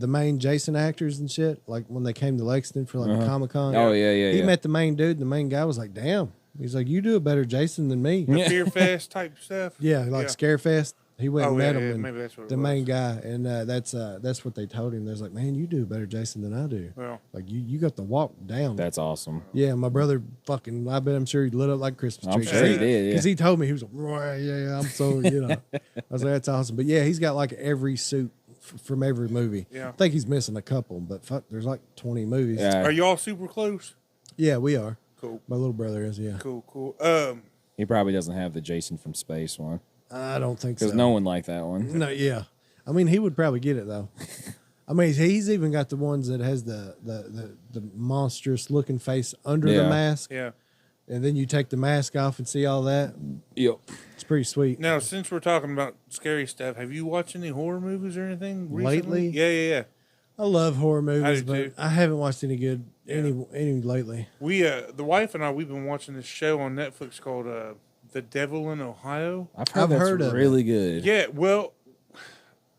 main Jason actors and shit. Like when they came to Lexington for like Comic-Con. Oh yeah. He met the main dude, and the main guy was like, "Damn." He's like, "You do a better Jason than me." The Fear Fest type stuff. Yeah, like Scarefest. He went and met him, and maybe that's what it the was. main guy, and that's what they told him. They're like, "Man, you do a better Jason than I do. Well, Like you got the walk down." That's awesome. Yeah, my brother fucking, I bet I'm sure he lit up like a Christmas I'm tree. sure he did, yeah. Because he told me, he was like, "Right, yeah, I'm so, I was like, that's awesome. But yeah, he's got like every suit from every movie. Yeah. I think he's missing a couple, but fuck, there's like 20 movies. Yeah. Are y'all super close? Yeah, we are. Cool. My little brother is. Yeah, Cool. He probably doesn't have the Jason from Space one I don't think so. because no one liked that one. No, yeah. I mean, he would probably get it though. I mean, he's even got the ones that has the monstrous looking face under the Yeah. mask, yeah. and then you take the mask off and see all that. Yep. It's pretty sweet. Now, since we're talking about scary stuff, have you watched any horror movies or anything Lately? recently? Yeah. I love horror movies, do but too. I haven't watched any good any lately. We, the wife and I, we've been watching this show on Netflix called The Devil in Ohio. I've heard I've that's heard of really good. Yeah, well,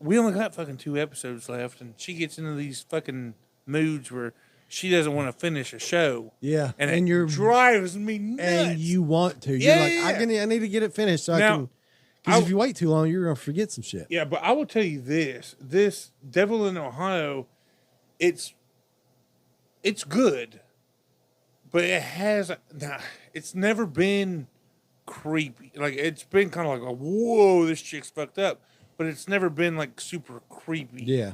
we only got fucking 2 episodes left, and she gets into these fucking moods where she doesn't want to finish a show. Yeah, And, and it you're drives me nuts. and you want to. Yeah, You're like, yeah, I need to get it finished so I Now, can. Because I- if you wait too long, you're gonna forget some shit. Yeah, but I will tell you this Devil in Ohio, it's good, but it's never been creepy. Like, it's been kind of like, whoa, this chick's fucked up, but it's never been like super creepy. Yeah.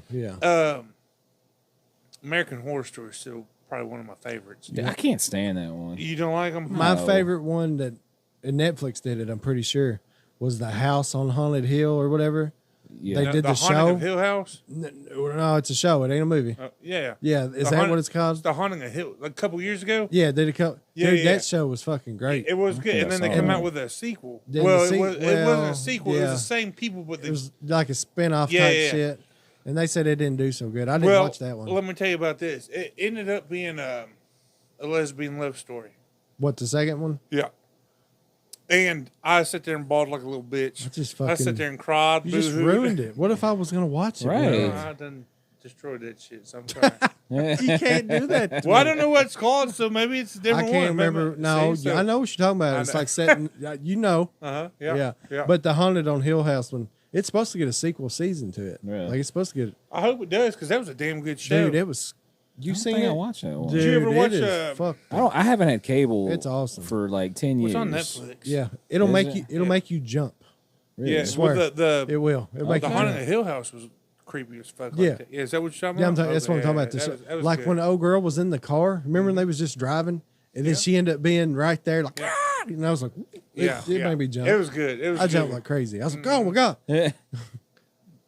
American Horror Story is still probably one of my favorites. Dude, I can't stand that one. You don't like them? My No. favorite one that and Netflix did it, I'm pretty sure, was the House on Haunted Hill or whatever. Yeah. They did the Haunting show. of Hill House? No, it's a show. It ain't a movie. Yeah. Yeah, is The that Haunted- what it's It's called? the Haunting of Hill. Like a couple years ago? Yeah, did it come? Yeah, Dude, yeah. that show was fucking great. It was good. think And I then they saw came that. out with a sequel. Then Well, the it wasn't well, a sequel. It was yeah. the same people, but It was like a spin-off Yeah, type yeah, yeah. shit. And they said it didn't do so good. I didn't watch that one. let me tell you about this. It ended up being a lesbian love story. What, the second one? Yeah. And I sat there and bawled like a little bitch. I just I fucking- sat there and cried. You just boo-hooed. ruined it. What if I was going to watch it? Right. bro? I done destroyed that shit. So I'm sorry. You can't do that. to Well, I me. don't know what it's called, so maybe it's a I different one. can't remember. No, See, so- I know what you're talking about. I It's know. like setting, you know. Uh-huh. Yeah. Yeah. But the Haunted on Hill House one, it's supposed to get a sequel season to it. Really? Like, it's supposed to get, I hope it does, because that was a damn good show. dude, it was, you I don't seen think it? I watched that one. Dude, you ever watch, it is fuck. I haven't had cable. It's awesome. for like 10 years. It's on Netflix. Yeah. It'll Is make it? you, it'll Yeah. make you jump. Really? Yeah, Swear. well, It will. It'll make the you Haunting jump. of Hill House was creepy as fuck. Yeah. Like that. Yeah, is that what you're talking Yeah, about? that's what I'm talking about. That was Like good. when the old girl was in the car, remember when they was just driving, and then she ended up being right there, like, "Ah!" and I was like, it made me jump. It was good. It was I good. jumped like crazy. I was like, oh my god, Did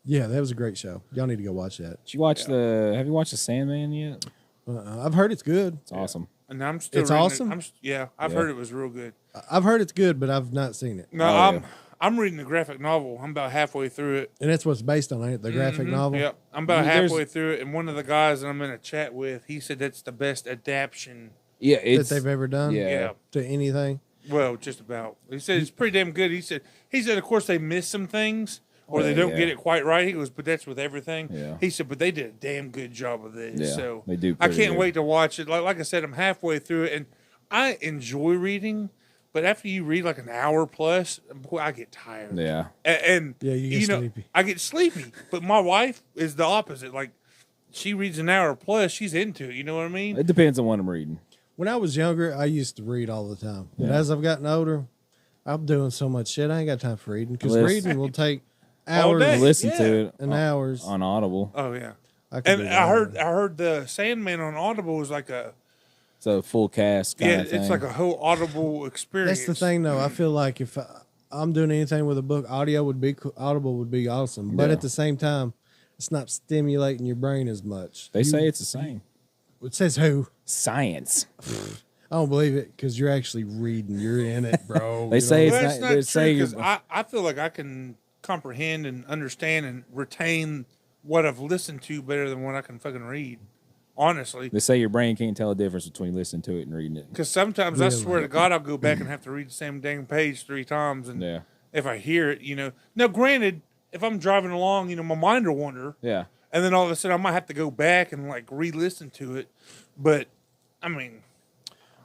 yeah, that was a great show. Y'all need to go watch that. you watch Have you watched the Sandman yet? I've heard it's good. It's awesome. And I'm still It's reading awesome? I've Yeah. heard it was real good. I've heard it's good, but I've not seen it. No, Oh, yeah. I'm reading the graphic novel. I'm about halfway through it. And that's what's based on, ain't it? The graphic novel. Yep. I'm about There's- halfway through it, and one of the guys that I'm in a chat with, he said that's the best adaptation. Yeah, That it's they've ever done Yeah. Yeah. to anything. Well, just about. He said it's pretty damn good. He said of course they miss some things or they Yeah, don't yeah. get it quite right. He goes, but that's with everything. Yeah. He said, but they did a damn good job of this. Yeah, So they do I pretty can't good. wait to watch it. Like I said, I'm halfway through it, and I enjoy reading. But after you read like an hour plus, boy, I get tired. Yeah. And Yeah, you get know, sleepy. I get sleepy. But my wife is the opposite. Like she reads an hour plus, she's into it. You know what I mean? It depends on what I'm reading. When I was younger, I used to read all the time. But Yeah. as I've gotten older, I'm doing so much shit. I ain't got time for reading because Listen. reading will take All hours day. Listen Yeah. to it and hours. on Audible. Oh yeah. I could And do I that. heard the Sandman on Audible was like a It's a full cast kind yeah, of thing. it's like a whole Audible experience. That's the thing, though. I feel like if I'm doing anything with a book, Audible would be awesome. But Yeah. at the same time, it's not stimulating your brain as much. They say it's the same. It says who? Science. I don't believe it because you're actually reading. You're in it, bro. They You say know? it's Well, that's not- not they're true saying because you're- I feel like I can comprehend and understand and retain what I've listened to better than what I can fucking read. Honestly, They say your brain can't tell the difference between listening to it and reading it. because sometimes I Really? swear to God I'll go back and have to read the same dang page 3 times, and Yeah. if I hear it, you know. Now, granted, if I'm driving along, you know, my mind will wander, Yeah. and then all of a sudden I might have to go back and like re-listen to it. But I mean,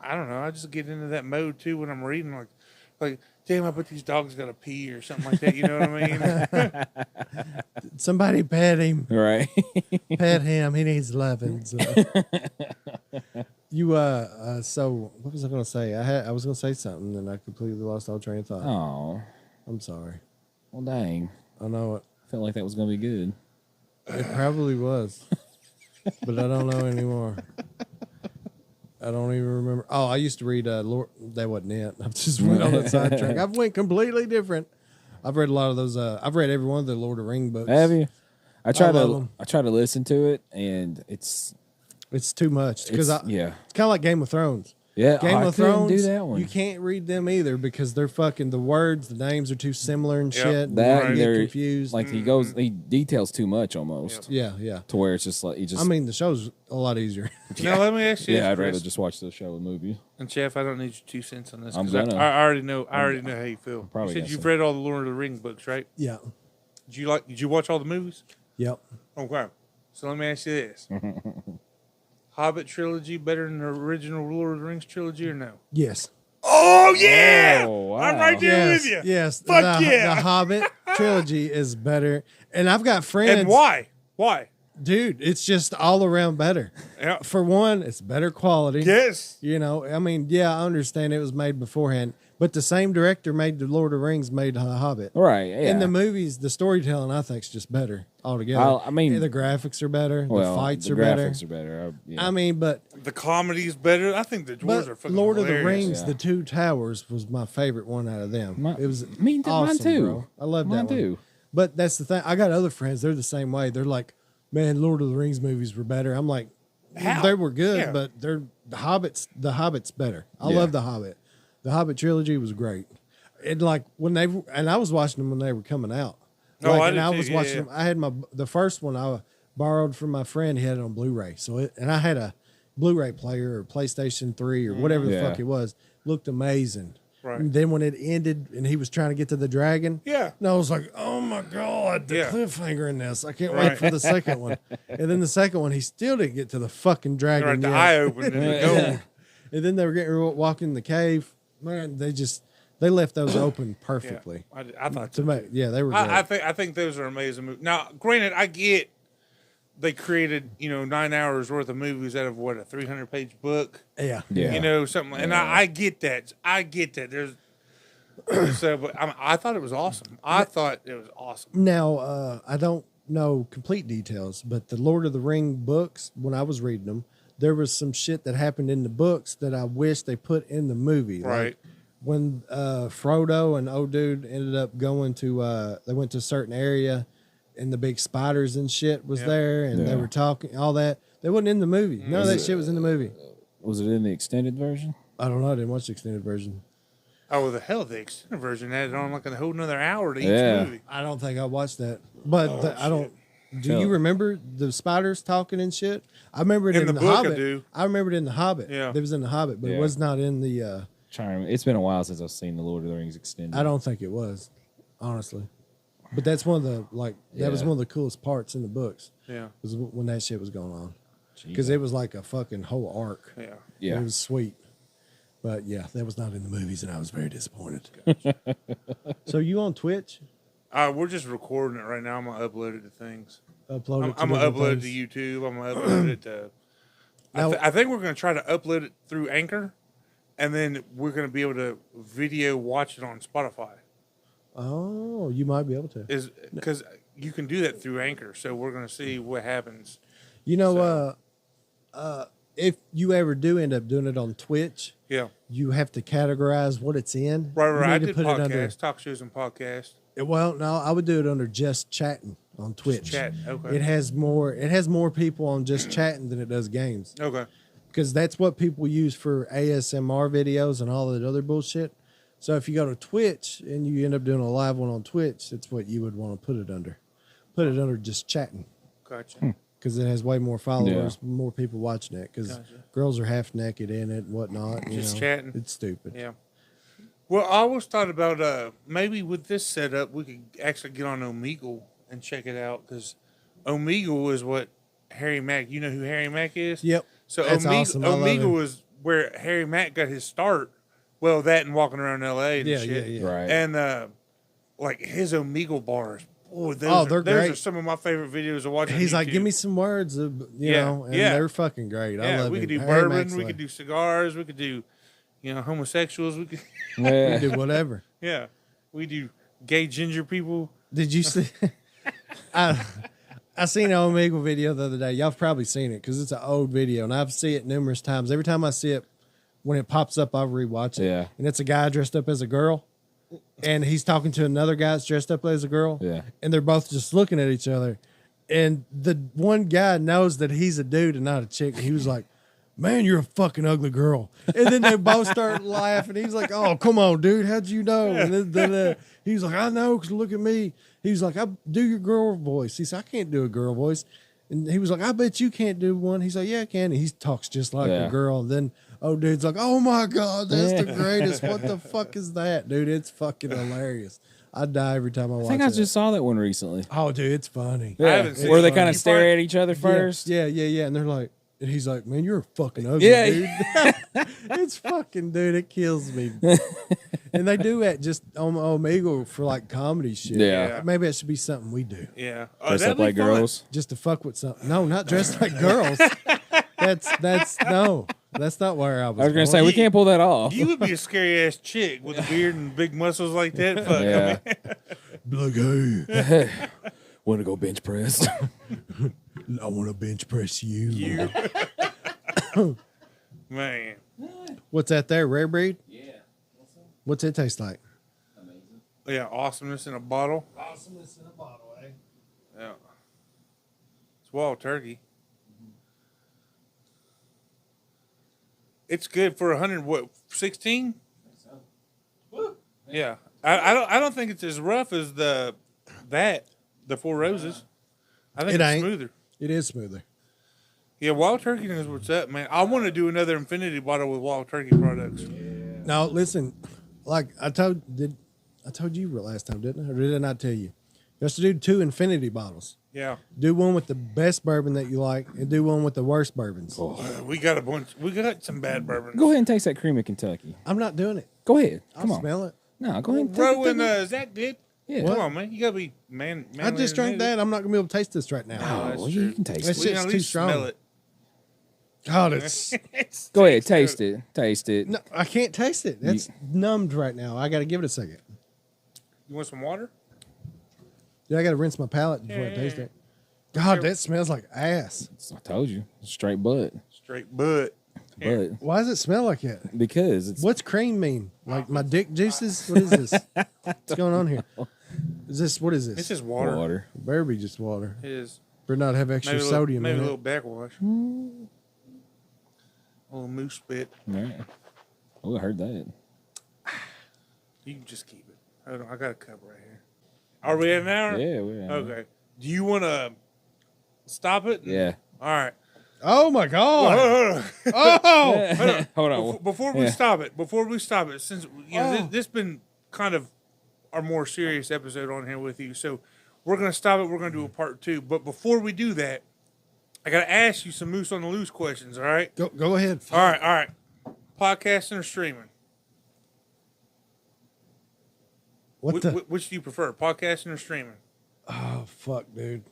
I don't know. I just get into that mode too when I'm reading. Like, damn, I bet these dogs got to pee or something like that. You know what I mean? Somebody pet him. Right. Pet him. He needs loving. So. You so what was I gonna say? I was gonna say something and I completely lost all train of thought. Oh. I'm sorry. Well, dang. I know it. I felt like that was going to be good. It probably was, but I don't know anymore. I don't even remember. Oh, I used to read Lord. That wasn't it. I just went on a sidetrack. I've went completely different. I've read a lot of those. I've read every one of the Lord of the Ring books. Have you? I try love to 'em. I try to listen to it, and it's Too much because it's it's kind of like Game of Thrones. yeah. Game I of couldn't Thrones, do that one. you can't read them either because they're fucking the words, the names are too similar and Yep. shit. And That you and get they're confused. like he details too much almost yeah, yeah. to where it's just like you just. I mean, the show's a lot easier. Now let me ask you. yeah, this, I'd rather Chris. just watch the show and movie. And Jeff, I don't need your 2 cents on this. I'm 'cause gonna. I already know. I already know how you feel. probably You said gonna you've say. read all the Lord of the Rings books, right? Yeah. Did you watch all the movies? Yep. Okay. So let me ask you this: Hobbit trilogy better than the original Lord of the Rings trilogy, or no? Yes. Oh yeah! Oh, wow. I'm right there Yes. with you. Yes. Fuck the, yeah! The Hobbit trilogy is better, and I've got friends. And why? Why? Dude, it's just all around better. Yeah. For one, it's better quality. Yes. You know, I mean, yeah, I understand it was made beforehand, but the same director made the Lord of the Rings, made The Hobbit. Right. Yeah. In the movies, the storytelling I think is just better altogether. I mean- the graphics are better, well, the fights the are better. graphics are better. Yeah. I mean, but The comedy's better. I think the dwarves are fucking Lord of the hilarious. Rings, Yeah. The Two Towers was my favorite one out of them. My- it was mine awesome, too. bro. I love Mine that one. too. But that's the thing. I got other friends. They're the same way. They're like, man, Lord of the Rings movies were better. I'm like, How? they were good, Yeah. but they're the Hobbit's better. I Yeah. love the Hobbit. The Hobbit trilogy was great. And like and I was watching them when they were coming out. Oh, I and did I too. was Yeah, watching yeah. them. I had the first one I borrowed from my friend. He had it on Blu-ray. And I had a Blu-ray player or PlayStation 3 or whatever the Yeah. fuck it was. Looked amazing. Right. And then when it ended and he was trying to get to the dragon, Yeah. and I was like, oh my God, the Yeah. cliffhanger in this. I can't Right. wait for the second one. And then the second one, he still didn't get to the fucking dragon. Right, the yet. eye opened and the gold. Yeah. And then they were getting walking in the cave. Man, they left those open perfectly. Yeah, I thought To so. make, yeah, they were great. I think those are amazing movies. Now, granted, I get they created 9 hours worth of movies out of what, a 300-page book. yeah. Yeah. Something. And I get that. I get that. There's so, but I thought it was awesome. I thought it was awesome. Now, I don't know complete details, but the Lord of the Ring books, when I was reading them, there was some shit that happened in the books that I wish they put in the movie. Right. Like when Frodo and old dude ended up going to, they went to a certain area and the big spiders and shit was Yeah. there and they Yeah. were talking, all that. They wasn't in the movie. None of that shit was in the movie. Was it in the extended version? I don't know. I didn't watch the extended version. Oh, well, the hell, the extended version added on like a whole another hour to each Yeah. movie. I don't think I watched that. But I don't. Do Tell- you remember the spiders talking and shit? I remember it In in, the the book, I Hobbit. do. I remember it in the Hobbit. Yeah. It was in the Hobbit, but it Yeah. was not in the. It's been a while since I've seen the Lord of the Rings extended. I don't think it was, honestly. But that's one of the that was Yeah. one of the coolest parts in the books Yeah. was when that shit was going on Jeez. because it was like a fucking whole arc. Yeah. Yeah. It was sweet. But yeah, that was not in the movies, and I was very disappointed. So you on Twitch? We're just recording it right now. I'm gonna upload it to things. Upload it. I'm gonna different upload it things? to YouTube. I'm gonna upload it to. Now- I think we're gonna try to upload it through Anchor, and then we're gonna be able to video watch it on Spotify. Oh, you might be able to. Is because you can do that through Anchor. So we're gonna see what happens. You know, if you ever do end up doing it on Twitch, Yeah. you have to categorize what it's in. Right. You Right. I need to did put it under. podcasts, talk shows, and podcasts. Well, no, I would do it under just chatting on Twitch. Chat. Okay. It has more people on just chatting than it does games Okay. because that's what people use for ASMR videos and all that other bullshit. So if you go to Twitch and you end up doing a live one on Twitch, that's what you would want to put it under. Put it under just chatting Gotcha. because it has way more followers, more people watching it because Gotcha. girls are half naked in it and whatnot. Just know. chatting. It's stupid. Yeah. Well, I always thought about maybe with this setup we could actually get on Omegle and check it out because Omegle is what Harry Mack. You know who Harry Mack is? Yep. So That's awesome. I love him. Omegle was where Harry Mack got his start. Well, that and walking around L.A. and Yeah, shit. yeah. Right. And like his Omegle bars. Boy, they're those great. are some of my favorite videos to watch. on He's like, YouTube. give me some words, you Yeah, know, and yeah. they're fucking great. I Yeah, love we him. could do Harry bourbon. Mack's We like- could do cigars. We could do, homosexuals. We could, we Yeah. do whatever. yeah, we do gay ginger people. Did you see? I I seen an Omegle video the other day. Y'all have probably seen it because it's an old video, and I've seen it numerous times. Every time I see it, when it pops up, I'll rewatch it. Yeah. And it's a guy dressed up as a girl, and he's talking to another guy that's dressed up as a girl. Yeah. And they're both just looking at each other. And the one guy knows that he's a dude and not a chick. And he was like, man, you're a fucking ugly girl. And then they both start laughing. He's like, oh, come on, dude. How'd you know? And then he was like, I know, because look at me. He was like, I do your girl voice. He said, I can't do a girl voice. And he was like, I bet you can't do one. He's like, yeah, I can. And he talks just like a girl. And then, dude's like, oh, my God, that's the greatest. What the fuck is that, dude? It's fucking hilarious. I die every time I watch it. I think I just saw that one recently. Oh, dude, it's funny. I haven't seen Where it. they kind of You stare find- at each other first. Yeah. And they're like, and he's like, man, you're a fucking ugly, Yeah. dude. It's fucking, dude, it kills me. And they do that just on Omegle for like comedy shit. Yeah. Maybe that should be something we do. Yeah. Dress that'd up be like fun. girls. Just to fuck with something. No, not dressed like girls. That's not where I was. I was gonna going. say we can't pull that off. You would be a scary ass chick with a beard and big muscles like that. Fuck. Yeah. Be like, hey, Hey, want to go bench press? I want to bench press you. You. Man. What's that there? Rare breed? Yeah. What's it taste like? Yeah, awesomeness in a bottle. Awesomeness in a bottle, eh? Yeah. It's wild turkey. It's good for 116? Yeah. I don't think it's as rough as the Four Roses. I think It it's ain't. smoother. It is smoother. Yeah, Wild Turkey knows what's up, man. I want to do another infinity bottle with Wild Turkey products. Now listen, like I told you last time, didn't I? Or did I not tell you? You have to do 2 infinity bottles. Yeah. Do one with the best bourbon that you like, and do one with the worst bourbons. We got a bunch. We got some bad bourbons. Go ahead and taste that cream of Kentucky. I'm not doing it. Go ahead. Come I'll on. smell it. No, go ahead. And Bro, take and it. Zach did. Yeah. Come on, man. You gotta be man. I just drank that. I'm not gonna be able to taste this right now. Oh, that's well, true. you can taste That's it. We can shit's at too least strong. smell it. God, it's Go ahead, taste it. Taste it. no, I can't taste it. That's numbed right now. I got to give it a second. You want some water? Yeah, I got to rinse my palate before I taste it. God, that smells like ass. I told you, straight butt. Straight butt. But Why does it smell like that? because it's What's cream mean? Like my dick juices? What is this? What's going on here? Is this what is this? This is water. water. Better be just water. It is. Better not have extra Maybe a little, sodium maybe in a it. little backwash. A little moose spit. Right. Oh, I heard that. You can just keep it. Hold on, I got a cup right here. Are we at an hour? Yeah, we're Okay. Do you want to stop it? Yeah. All right. Oh my god! Hold on. Oh, Hold on. Before we Yeah. stop it, since you know Oh. this been kind of our more serious episode on here with you, so we're gonna stop it. We're gonna do a part 2, but before we do that, I gotta ask you some Moose on the Loose questions. All right. go ahead. All right. Podcasting or streaming? What the? Which do you prefer, podcasting or streaming? Oh fuck, dude.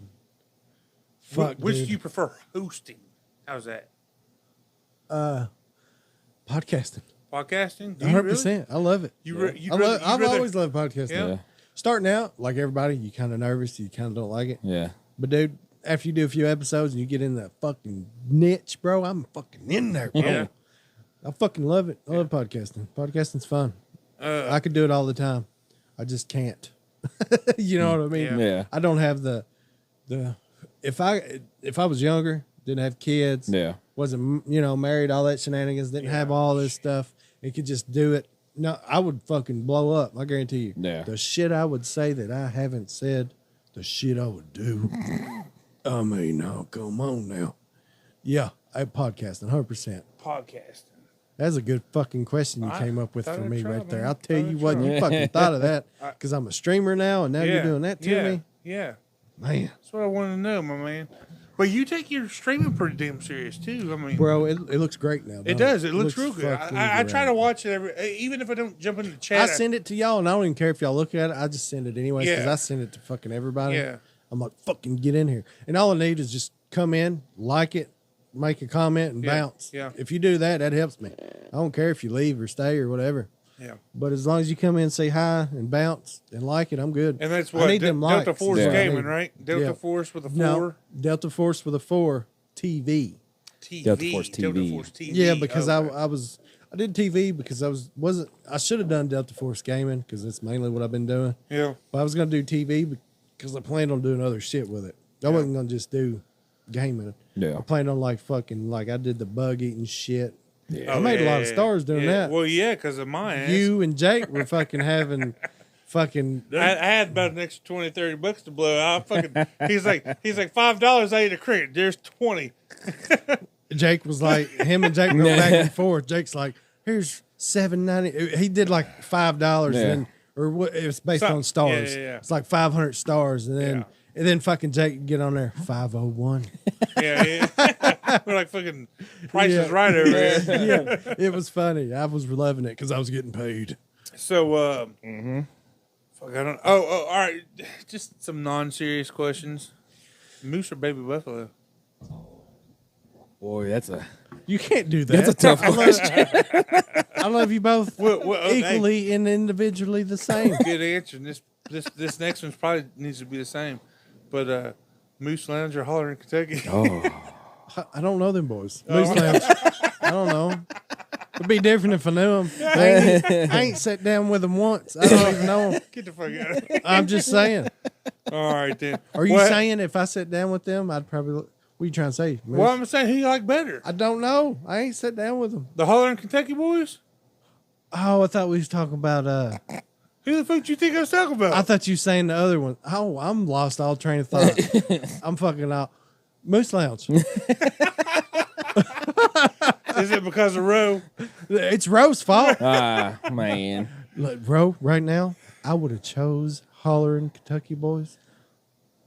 Fuck, Which dude. do you prefer, hosting? How's that? Podcasting. Podcasting? Do you 100%. I love it. I've always loved podcasting. Yeah. Yeah. Starting out, like everybody, you kind of nervous. You kind of don't like it. Yeah. But dude, after you do a few episodes and you get in that fucking niche, bro, I'm fucking in there, bro. Yeah. I fucking love it. I love podcasting. Podcasting's fun. I could do it all the time. I just can't. You know what I mean? Yeah. Yeah. I don't have the if I was younger, didn't have kids, Yeah. wasn't married, all that shenanigans, didn't have all this stuff, and could just do it. No, I would fucking blow up. I guarantee you. Yeah. The shit I would say that I haven't said, the shit I would do. I mean, no, come on now. Yeah, I podcasting 100%. Podcasting. That's a good fucking question you I came up with thought for I'd me try, right there. man. I'll tell Thought you I'd what, try. you fucking thought of that because I'm a streamer now, and now you're doing that to me. Yeah. Man, That's what I want to know, my man. But you take your streaming pretty damn serious too. I mean, bro, it looks great now. it don't does. It looks real good. fucking I try great. to watch it even if I don't jump in the I chat. send it to y'all, and I don't even care if y'all look at it. I just send it anyways because Yeah. I send it to fucking everybody. Yeah. I'm like, fucking get in here. And all I need is just come in, like it, make a comment, and Yeah. bounce. Yeah. If you do that, that helps me. I don't care if you leave or stay or whatever. Yeah. But as long as you come in and say hi and bounce and like it, I'm good. And that's I what need them Delta likes. Force Yeah. gaming, right? Delta Yeah. Force with a 4 No, Delta Force with a 4 TV. TV. Delta Force Delta TV. Force TV. Yeah, because Okay. I did TV because I should have done Delta Force gaming because that's mainly what I've been doing. Yeah. But I was gonna do TV because I planned on doing other shit with it. I wasn't gonna just do gaming. Yeah. I planned on like I did the bug eating shit. Yeah. I made a lot of stars doing yeah. that. Well, yeah, because of my ass. You and Jake were fucking having fucking. I had about an extra $20-$30 to blow. I fucking he's like $5. I ate a cricket. There's 20. Jake was like him and Jake go back and forth. Jake's like, here's $7.90. He did like $5 Yeah. and or what it was based on stars. yeah. It's like 500 stars, and then Yeah. and then fucking Jake would get on there 501. Yeah. We're like fucking Price Yeah. is Right over here. Yeah, it was funny. I was loving it because I was getting paid. So, fuck, I don't. Oh, all right. Just some non-serious questions. Moose or baby buffalo? Boy, that's a You can't do that. that's a tough question. I love you both Okay. equally and individually the same. Good answer. And this next one probably needs to be the same. But Moose Lounge or Holler in Kentucky? Oh, I don't know them boys. Moose Lounge. I don't know. It'd be different if I knew them. I ain't sat down with them once. I don't even know them. Get the fuck out of here. I'm just saying. All right, then. Are you What- saying if I sat down with them, I'd probably. What are you trying to say? Moose? Well, I'm saying who you like better? I don't know. I ain't sat down with them. The Holler in Kentucky boys? Oh, I thought we was talking about. Who the fuck do you think I was talking about? I thought you were saying the other one. Oh, I'm lost all train of thought. I'm fucking out. Moose Lounge. Is it because of Roe? It's Roe's fault. man. Look, Roe, right now, I would have chose Hollering Kentucky boys,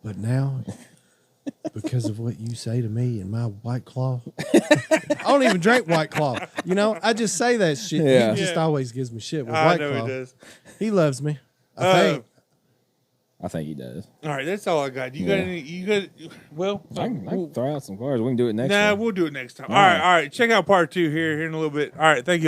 but now, because of what you say to me and my White Claw, I don't even drink White Claw. You know, I just say that shit. Yeah. He just Yeah. always gives me shit with I White know Claw. he does. He loves me. I think. I think he does. All right, that's all I got. You got Yeah. any? You got? Well, I can throw out some cards. We can do it next nah, time. we'll do it next time. All All right. right, all right. Check out part 2 here in a little bit. All right, thank you.